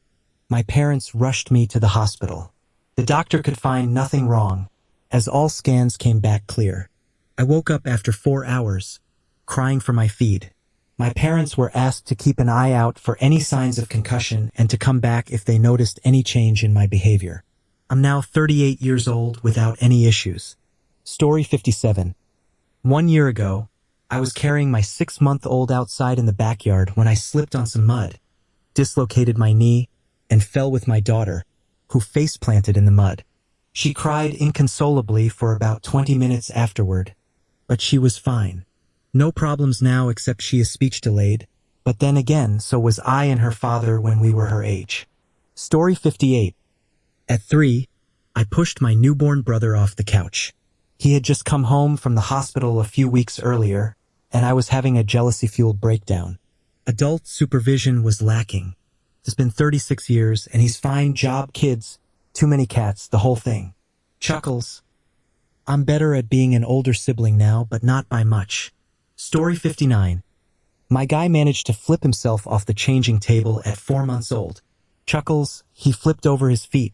my parents rushed me to the hospital. The doctor could find nothing wrong, as all scans came back clear. I woke up after 4 hours, crying for my feed. My parents were asked to keep an eye out for any signs of concussion and to come back if they noticed any change in my behavior. I'm now 38 years old without any issues. Story 57. 1 year ago, I was carrying my 6-month-old outside in the backyard when I slipped on some mud, dislocated my knee, and fell with my daughter, who face-planted in the mud. She cried inconsolably for about 20 minutes afterward, but she was fine. No problems now except she is speech delayed, but then again, so was I and her father when we were her age. Story 58. At 3, I pushed my newborn brother off the couch. He had just come home from the hospital a few weeks earlier, and I was having a jealousy-fueled breakdown. Adult supervision was lacking. It's been 36 years, and he's fine, job, kids, too many cats, the whole thing. Chuckles. I'm better at being an older sibling now, but not by much. Story 59. My guy managed to flip himself off the changing table at 4 months old. Chuckles, he flipped over his feet.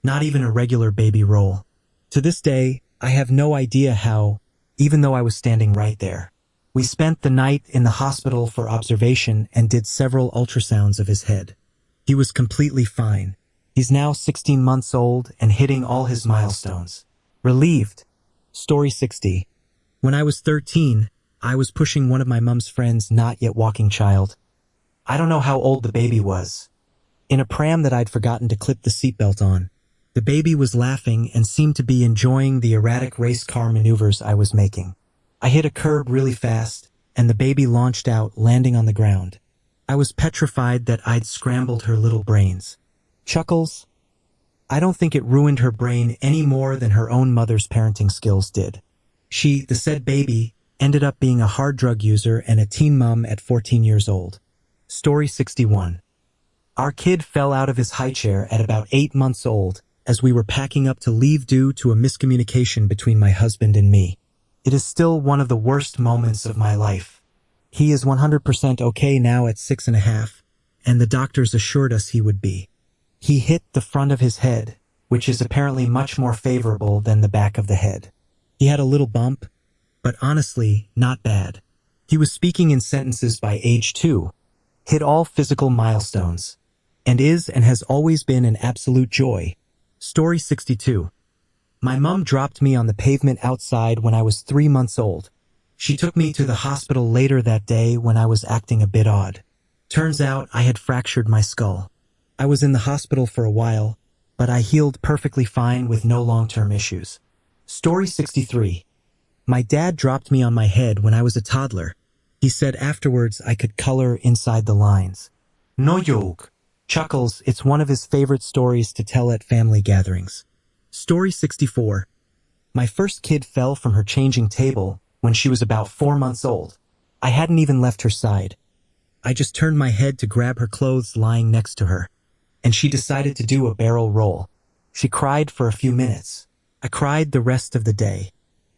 Not even a regular baby roll. To this day, I have no idea how, even though I was standing right there. We spent the night in the hospital for observation and did several ultrasounds of his head. He was completely fine. He's now 16 months old and hitting all his milestones. Relieved. Story 60. When I was 13, I was pushing one of my mom's friends' not yet walking child. I don't know how old the baby was. In a pram that I'd forgotten to clip the seatbelt on. The baby was laughing and seemed to be enjoying the erratic race car maneuvers I was making. I hit a curb really fast, and the baby launched out, landing on the ground. I was petrified that I'd scrambled her little brains. Chuckles. I don't think it ruined her brain any more than her own mother's parenting skills did. She, the said baby, ended up being a hard drug user and a teen mom at 14 years old. Story 61. Our kid fell out of his high chair at about 8 months old as we were packing up to leave due to a miscommunication between my husband and me. It is still one of the worst moments of my life. He is 100% okay now at 6.5, and the doctors assured us he would be. He hit the front of his head, which is apparently much more favorable than the back of the head. He had a little bump, but honestly, not bad. He was speaking in sentences by age 2, hit all physical milestones, and is and has always been an absolute joy. Story 62. My mom dropped me on the pavement outside when I was 3 months old. She took me to the hospital later that day when I was acting a bit odd. Turns out I had fractured my skull. I was in the hospital for a while, but I healed perfectly fine with no long-term issues. Story 63. My dad dropped me on my head when I was a toddler. He said afterwards I could color inside the lines. No joke. Chuckles, it's one of his favorite stories to tell at family gatherings. Story 64. My first kid fell from her changing table when she was about 4 months old. I hadn't even left her side. I just turned my head to grab her clothes lying next to her, and she decided to do a barrel roll. She cried for a few minutes. I cried the rest of the day.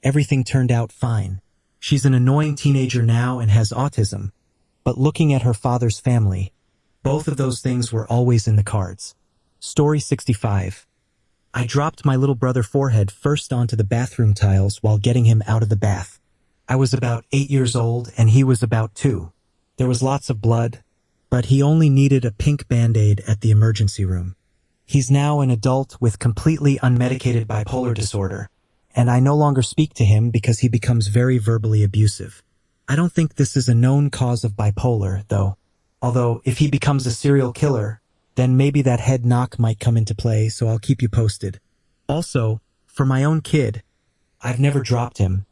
Everything turned out fine. She's an annoying teenager now and has autism, but looking at her father's family, both of those things were always in the cards. Story 65. I dropped my little brother forehead first onto the bathroom tiles while getting him out of the bath. I was about 8 years old and he was about 2. There was lots of blood, but he only needed a pink Band-Aid at the emergency room. He's now an adult with completely unmedicated bipolar disorder, and I no longer speak to him because he becomes very verbally abusive. I don't think this is a known cause of bipolar, though. Although, if he becomes a serial killer, then maybe that head knock might come into play, so I'll keep you posted. Also, for my own kid, I've never dropped him,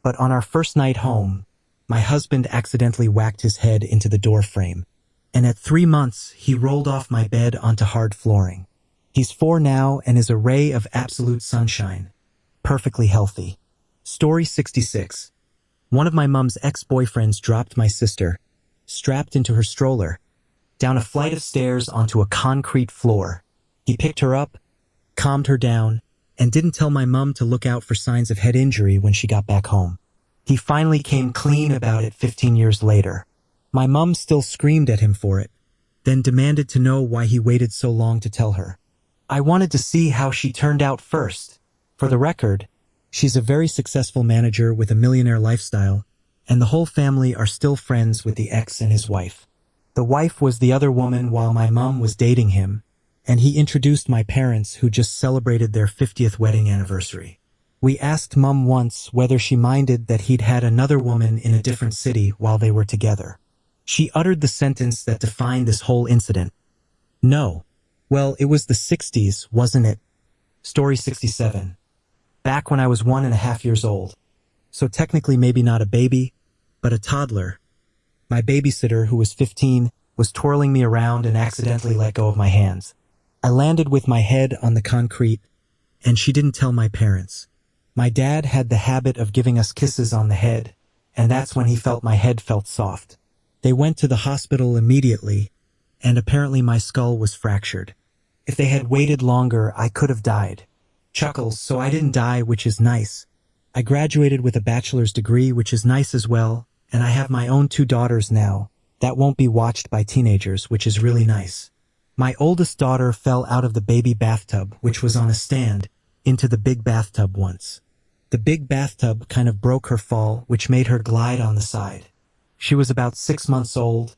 but on our first night home, my husband accidentally whacked his head into the door frame, and at 3 months, he rolled off my bed onto hard flooring. He's 4 now and is a ray of absolute sunshine, perfectly healthy. Story 66. One of my mom's ex-boyfriends dropped my sister, strapped into her stroller, down a flight of stairs onto a concrete floor. He picked her up, calmed her down, and didn't tell my mom to look out for signs of head injury when she got back home. He finally came clean about it 15 years later. My mom still screamed at him for it, then demanded to know why he waited so long to tell her. I wanted to see how she turned out first. For the record, she's a very successful manager with a millionaire lifestyle, and the whole family are still friends with the ex and his wife. The wife was the other woman while my mom was dating him, and he introduced my parents who just celebrated their 50th wedding anniversary. We asked Mom once whether she minded that he'd had another woman in a different city while they were together. She uttered the sentence that defined this whole incident. No. Well, it was the 60s, wasn't it? Story 67. Back when I was 1.5 years old. So technically maybe not a baby, but a toddler. My babysitter, who was 15, was twirling me around and accidentally let go of my hands. I landed with my head on the concrete, and she didn't tell my parents. My dad had the habit of giving us kisses on the head, and that's when he felt my head felt soft. They went to the hospital immediately, and apparently my skull was fractured. If they had waited longer, I could have died. Chuckles, so I didn't die, which is nice. I graduated with a bachelor's degree, which is nice as well, and I have my own 2 daughters now that won't be watched by teenagers, which is really nice. My oldest daughter fell out of the baby bathtub, which was on a stand, into the big bathtub once. The big bathtub kind of broke her fall, which made her glide on the side. She was about 6 months old,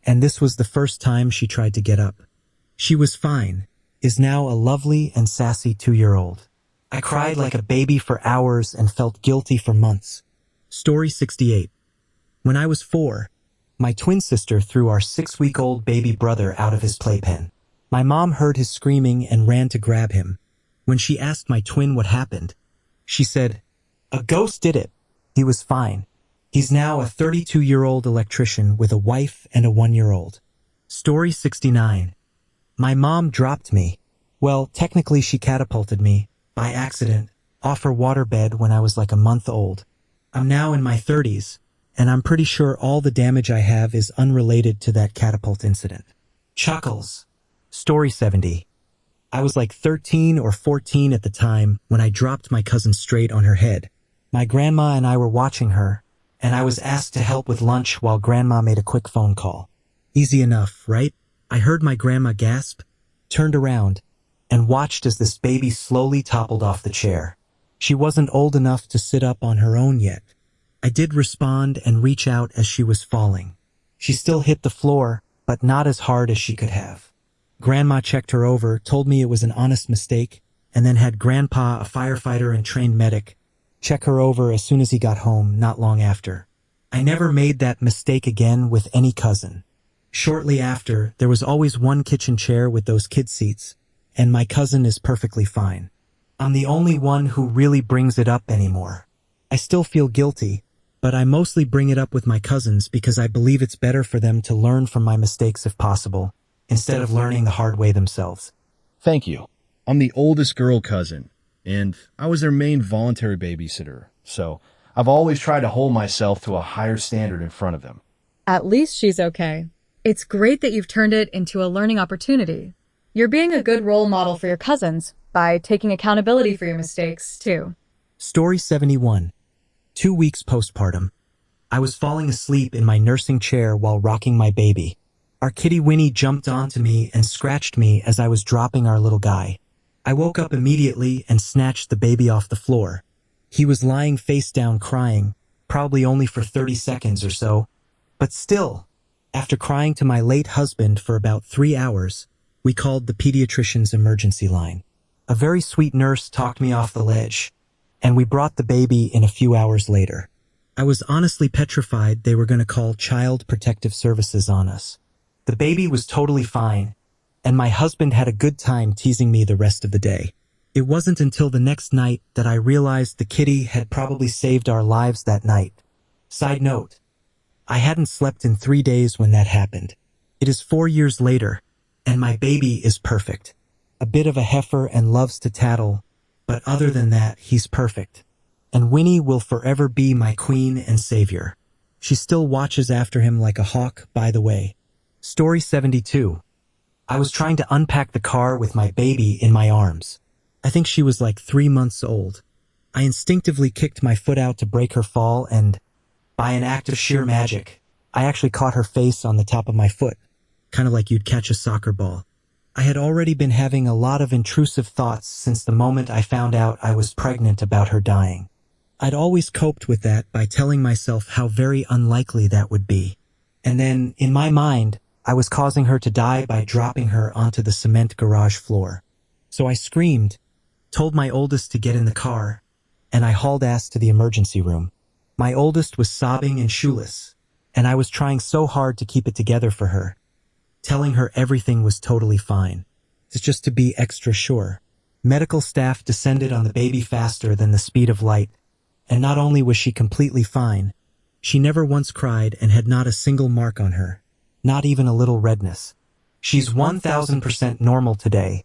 and this was the first time she tried to get up. She was fine, is now a lovely and sassy 2-year-old. I cried like a baby for hours and felt guilty for months. Story 68. When I was 4, my twin sister threw our 6-week-old baby brother out of his playpen. My mom heard his screaming and ran to grab him. When she asked my twin what happened, she said, "A ghost did it. He was fine. He's now a 32-year-old electrician with a wife and a 1-year-old. Story 69. My mom dropped me. Well, technically she catapulted me, by accident, off her waterbed when I was like a month old. I'm now in my 30s, and I'm pretty sure all the damage I have is unrelated to that catapult incident. Chuckles. Story 70. I was like 13 or 14 at the time when I dropped my cousin straight on her head. My grandma and I were watching her, and I was asked to help with lunch while grandma made a quick phone call. Easy enough, right? I heard my grandma gasp, turned around, and watched as this baby slowly toppled off the chair. She wasn't old enough to sit up on her own yet. I did respond and reach out as she was falling. She still hit the floor, but not as hard as she could have. Grandma checked her over, told me it was an honest mistake, and then had Grandpa, a firefighter and trained medic, check her over as soon as he got home, not long after. I never made that mistake again with any cousin. Shortly after, there was always one kitchen chair with those kid seats, and my cousin is perfectly fine. I'm the only one who really brings it up anymore. I still feel guilty, but I mostly bring it up with my cousins because I believe it's better for them to learn from my mistakes if possible, instead of learning the hard way themselves. Thank you. I'm the oldest girl cousin, and I was their main voluntary babysitter, so I've always tried to hold myself to a higher standard in front of them. At least she's okay. It's great that you've turned it into a learning opportunity. You're being a good role model for your cousins by taking accountability for your mistakes, too. Story 71. 2 weeks postpartum. I was falling asleep in my nursing chair while rocking my baby. Our kitty Winnie jumped onto me and scratched me as I was dropping our little guy. I woke up immediately and snatched the baby off the floor. He was lying face down crying, probably only for 30 seconds or so. But still, after crying to my late husband for about 3 hours, we called the pediatrician's emergency line. A very sweet nurse talked me off the ledge, and we brought the baby in a few hours later. I was honestly petrified they were going to call Child Protective Services on us. The baby was totally fine, and my husband had a good time teasing me the rest of the day. It wasn't until the next night that I realized the kitty had probably saved our lives that night. Side note, I hadn't slept in 3 days when that happened. It is 4 years later, and my baby is perfect. A bit of a heifer and loves to tattle, but other than that, he's perfect. And Winnie will forever be my queen and savior. She still watches after him like a hawk, by the way. Story 72. I was trying to unpack the car with my baby in my arms. I think she was like 3 months old. I instinctively kicked my foot out to break her fall and, by an act of sheer magic, I actually caught her face on the top of my foot, kind of like you'd catch a soccer ball. I had already been having a lot of intrusive thoughts since the moment I found out I was pregnant about her dying. I'd always coped with that by telling myself how very unlikely that would be. And then, in my mind, I was causing her to die by dropping her onto the cement garage floor. So I screamed, told my oldest to get in the car, and I hauled ass to the emergency room. My oldest was sobbing and shoeless, and I was trying so hard to keep it together for her, telling her everything was totally fine. It's just to be extra sure. Medical staff descended on the baby faster than the speed of light, and not only was she completely fine, She never once cried and had not a single mark on her, not even a little redness. She's 1000% normal today.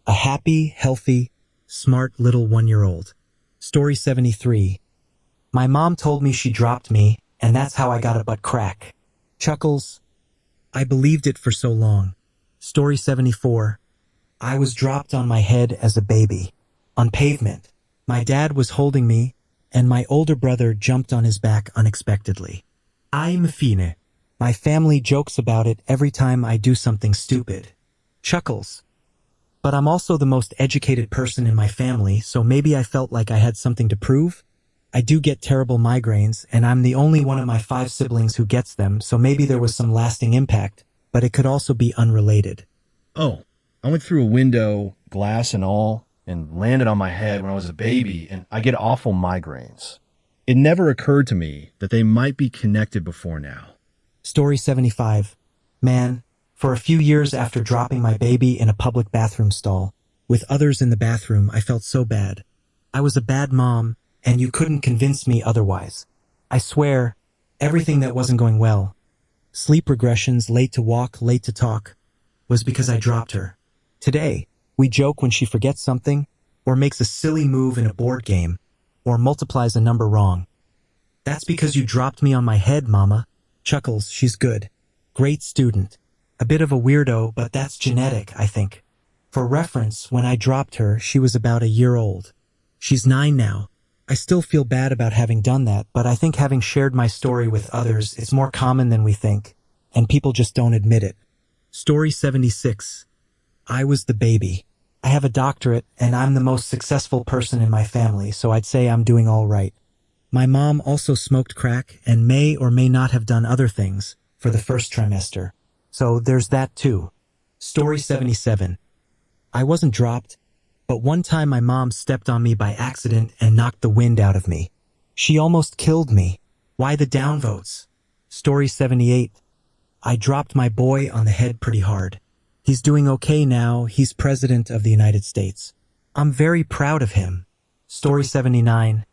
A happy, healthy, smart little 1-year-old. Story 73. My mom told me she dropped me, and that's how I got a butt crack. Chuckles. I believed it for so long. Story 74. I was dropped on my head as a baby. On pavement. My dad was holding me, and my older brother jumped on his back unexpectedly. I'm fine. My family jokes about it every time I do something stupid. Chuckles. But I'm also the most educated person in my family, so maybe I felt like I had something to prove? I do get terrible migraines, and I'm the only one of my 5 siblings who gets them, so maybe there was some lasting impact, but it could also be unrelated. Oh, I went through a window, glass and all, and landed on my head when I was a baby, and I get awful migraines. It never occurred to me that they might be connected before now. Story 75. Man, for a few years after dropping my baby in a public bathroom stall, with others in the bathroom, I felt so bad. I was a bad mom, and you couldn't convince me otherwise. I swear, everything that wasn't going well, sleep regressions, late to walk, late to talk, was because I dropped her. Today, we joke when she forgets something, or makes a silly move in a board game, or multiplies a number wrong. That's because you dropped me on my head, Mama. Chuckles, she's good. Great student. A bit of a weirdo, but that's genetic, I think. For reference, when I dropped her, she was about a year old. She's 9 now. I still feel bad about having done that, but I think having shared my story with others is more common than we think, and people just don't admit it. Story 76. I was the baby. I have a doctorate, and I'm the most successful person in my family, so I'd say I'm doing all right. My mom also smoked crack and may or may not have done other things for the first trimester. So there's that too. Story 77. I wasn't dropped, but one time my mom stepped on me by accident and knocked the wind out of me. She almost killed me. Why the downvotes? Story 78. I dropped my boy on the head pretty hard. He's doing okay now. He's president of the United States. I'm very proud of him. Story 79.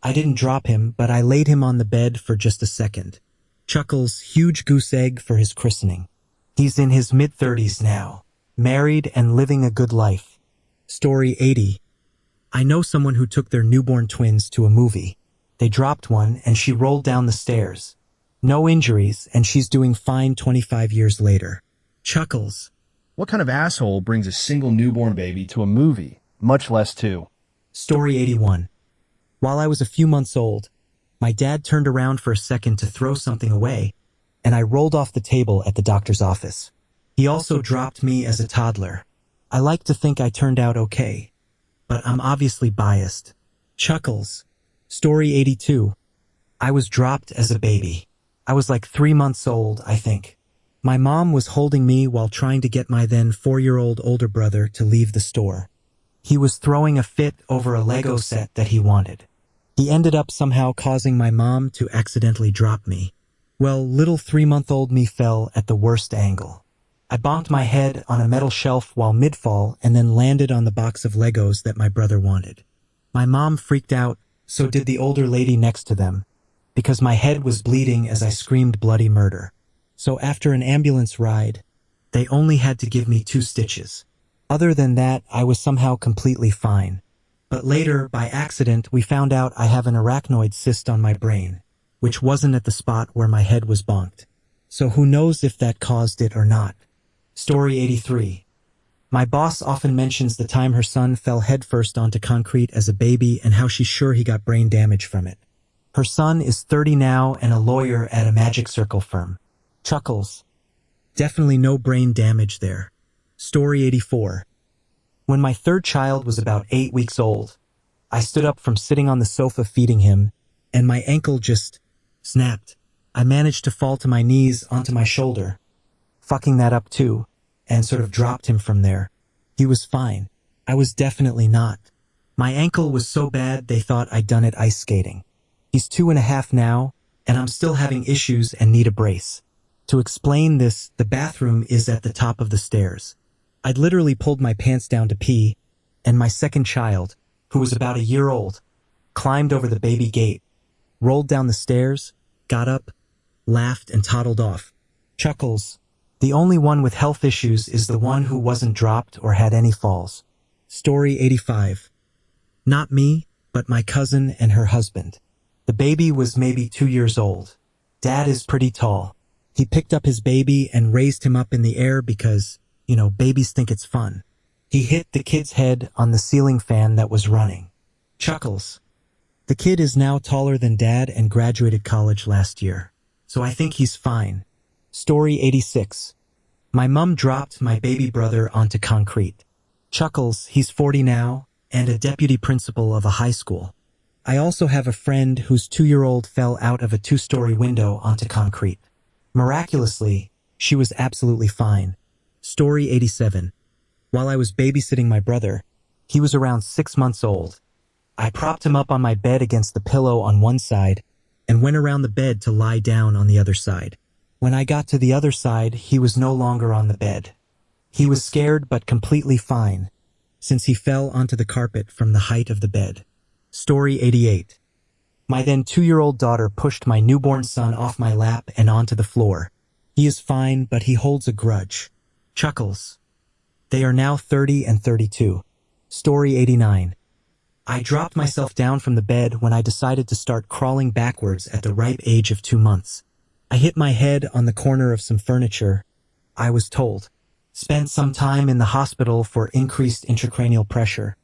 I didn't drop him, but I laid him on the bed for just a second. Chuckles, huge goose egg for his christening. He's in his mid-30s now, married and living a good life. Story 80. I know someone who took their newborn twins to a movie. They dropped one and she rolled down the stairs. No injuries, and she's doing fine 25 years later. Chuckles. What kind of asshole brings a single newborn baby to a movie, much less two? Story 81. While I was a few months old, my dad turned around for a second to throw something away, and I rolled off the table at the doctor's office. He also dropped me as a toddler. I like to think I turned out okay, but I'm obviously biased. Chuckles. Story 82. I was dropped as a baby. I was like 3 months old, I think. My mom was holding me while trying to get my then 4-year-old older brother to leave the store. He was throwing a fit over a Lego set that he wanted. He ended up somehow causing my mom to accidentally drop me. Well, little 3-month-old me fell at the worst angle. I bonked my head on a metal shelf while mid-fall and then landed on the box of Legos that my brother wanted. My mom freaked out, so did the older lady next to them, because my head was bleeding as I screamed bloody murder. So after an ambulance ride, they only had to give me 2 stitches. Other than that, I was somehow completely fine. But later, by accident, we found out I have an arachnoid cyst on my brain, which wasn't at the spot where my head was bonked. So who knows if that caused it or not. Story 83. My boss often mentions the time her son fell headfirst onto concrete as a baby and how she's sure he got brain damage from it. Her son is 30 now and a lawyer at a Magic Circle firm. Chuckles. Definitely no brain damage there. Story 84. When my 3rd child was about 8 weeks old, I stood up from sitting on the sofa feeding him, and my ankle just snapped. I managed to fall to my knees onto my shoulder, fucking that up too, and sort of dropped him from there. He was fine. I was definitely not. My ankle was so bad they thought I'd done it ice skating. He's 2.5 now, and I'm still having issues and need a brace. To explain this, the bathroom is at the top of the stairs. I'd literally pulled my pants down to pee, and my 2nd child, who was about a year old, climbed over the baby gate, rolled down the stairs, got up, laughed, and toddled off. Chuckles. The only one with health issues is the one who wasn't dropped or had any falls. Story 85. Not me, but my cousin and her husband. The baby was maybe 2 years old. Dad is pretty tall. He picked up his baby and raised him up in the air because, babies think it's fun. He hit the kid's head on the ceiling fan that was running. Chuckles. The kid is now taller than Dad and graduated college last year, so I think he's fine. Story 86. My mum dropped my baby brother onto concrete. Chuckles, he's 40 now, and a deputy principal of a high school. I also have a friend whose 2-year-old fell out of a 2-story window onto concrete. Miraculously, she was absolutely fine. Story 87. While I was babysitting my brother, he was around 6 months old. I propped him up on my bed against the pillow on one side and went around the bed to lie down on the other side. When I got to the other side, he was no longer on the bed. He was scared but completely fine, since he fell onto the carpet from the height of the bed. Story 88. My then 2-year-old daughter pushed my newborn son off my lap and onto the floor. He is fine, but he holds a grudge. Chuckles. They are now 30 and 32. Story 89. I dropped myself down from the bed when I decided to start crawling backwards at the ripe age of 2 months. I hit my head on the corner of some furniture. I was told. Spent some time in the hospital for increased intracranial pressure,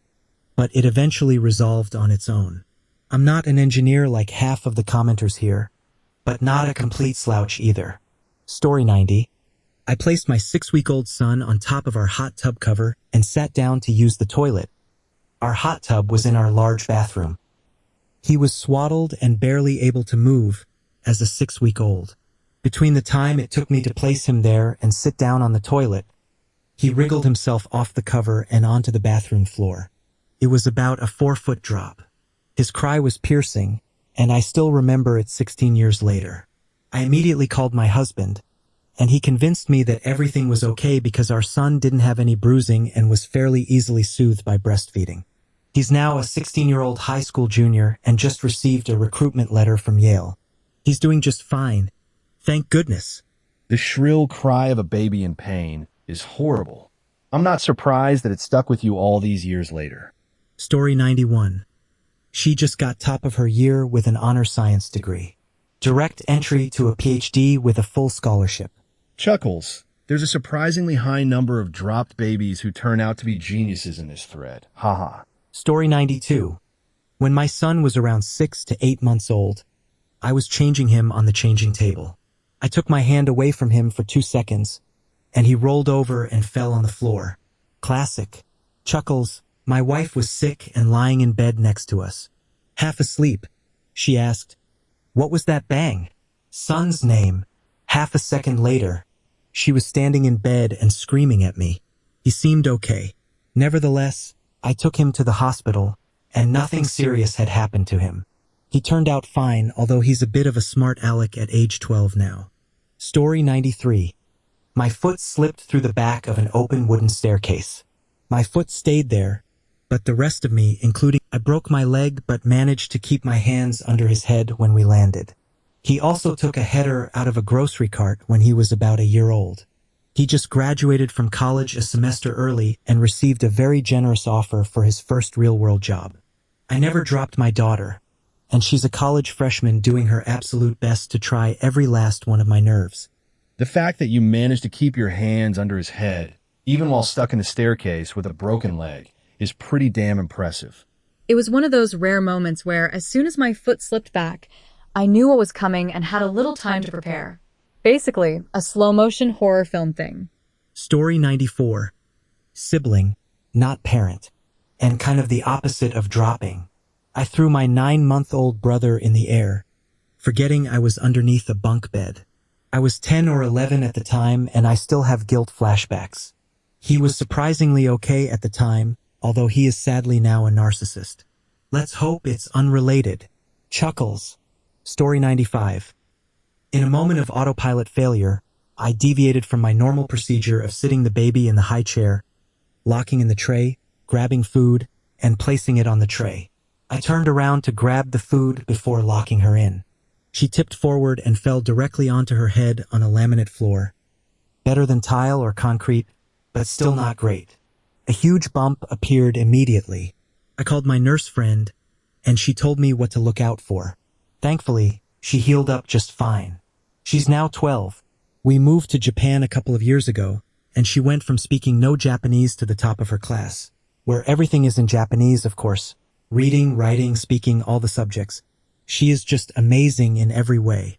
but it eventually resolved on its own. I'm not an engineer like half of the commenters here, but not a complete slouch either. Story 90. I placed my 6-week-old son on top of our hot tub cover and sat down to use the toilet. Our hot tub was in our large bathroom. He was swaddled and barely able to move as a 6-week-old. Between the time it took me to place him there and sit down on the toilet, he wriggled himself off the cover and onto the bathroom floor. It was about a 4-foot drop. His cry was piercing, and I still remember it 16 years later. I immediately called my husband, and he convinced me that everything was okay because our son didn't have any bruising and was fairly easily soothed by breastfeeding. He's now a 16-year-old high school junior and just received a recruitment letter from Yale. He's doing just fine. Thank goodness. The shrill cry of a baby in pain is horrible. I'm not surprised that it stuck with you all these years later. Story 91. She just got top of her year with an honor science degree. Direct entry to a PhD with a full scholarship. Chuckles. There's a surprisingly high number of dropped babies who turn out to be geniuses in this thread. Haha. Story 92. When my son was around 6 to 8 months old, I was changing him on the changing table. I took my hand away from him for 2 seconds, and he rolled over and fell on the floor. Classic. Chuckles. My wife was sick and lying in bed next to us. Half asleep. She asked, "What was that bang?" Son's name. Half a second later, she was standing in bed and screaming at me. He seemed okay. Nevertheless, I took him to the hospital, and nothing serious had happened to him. He turned out fine, although he's a bit of a smart aleck at age 12 now. Story 93. My foot slipped through the back of an open wooden staircase. My foot stayed there, but the rest of me, including I broke my leg but managed to keep my hands under his head when we landed. He also took a header out of a grocery cart when he was about a year old. He just graduated from college a semester early and received a very generous offer for his first real-world job. I never dropped my daughter, and she's a college freshman doing her absolute best to try every last one of my nerves. The fact that you managed to keep your hands under his head, even while stuck in the staircase with a broken leg, is pretty damn impressive. It was one of those rare moments where, as soon as my foot slipped back, I knew what was coming and had a little time to prepare. Basically, a slow-motion horror film thing. Story 94. Sibling, not parent, and kind of the opposite of dropping. I threw my 9-month-old brother in the air, forgetting I was underneath a bunk bed. I was 10 or 11 at the time, and I still have guilt flashbacks. He was surprisingly okay at the time, although he is sadly now a narcissist. Let's hope it's unrelated. Chuckles. Story 95. In a moment of autopilot failure, I deviated from my normal procedure of sitting the baby in the high chair, locking in the tray, grabbing food, and placing it on the tray. I turned around to grab the food before locking her in. She tipped forward and fell directly onto her head on a laminate floor. Better than tile or concrete, but still not great. A huge bump appeared immediately. I called my nurse friend, and she told me what to look out for. Thankfully, she healed up just fine. She's now 12. We moved to Japan a couple of years ago, and she went from speaking no Japanese to the top of her class, where everything is in Japanese, of course. Reading, writing, speaking, all the subjects. She is just amazing in every way.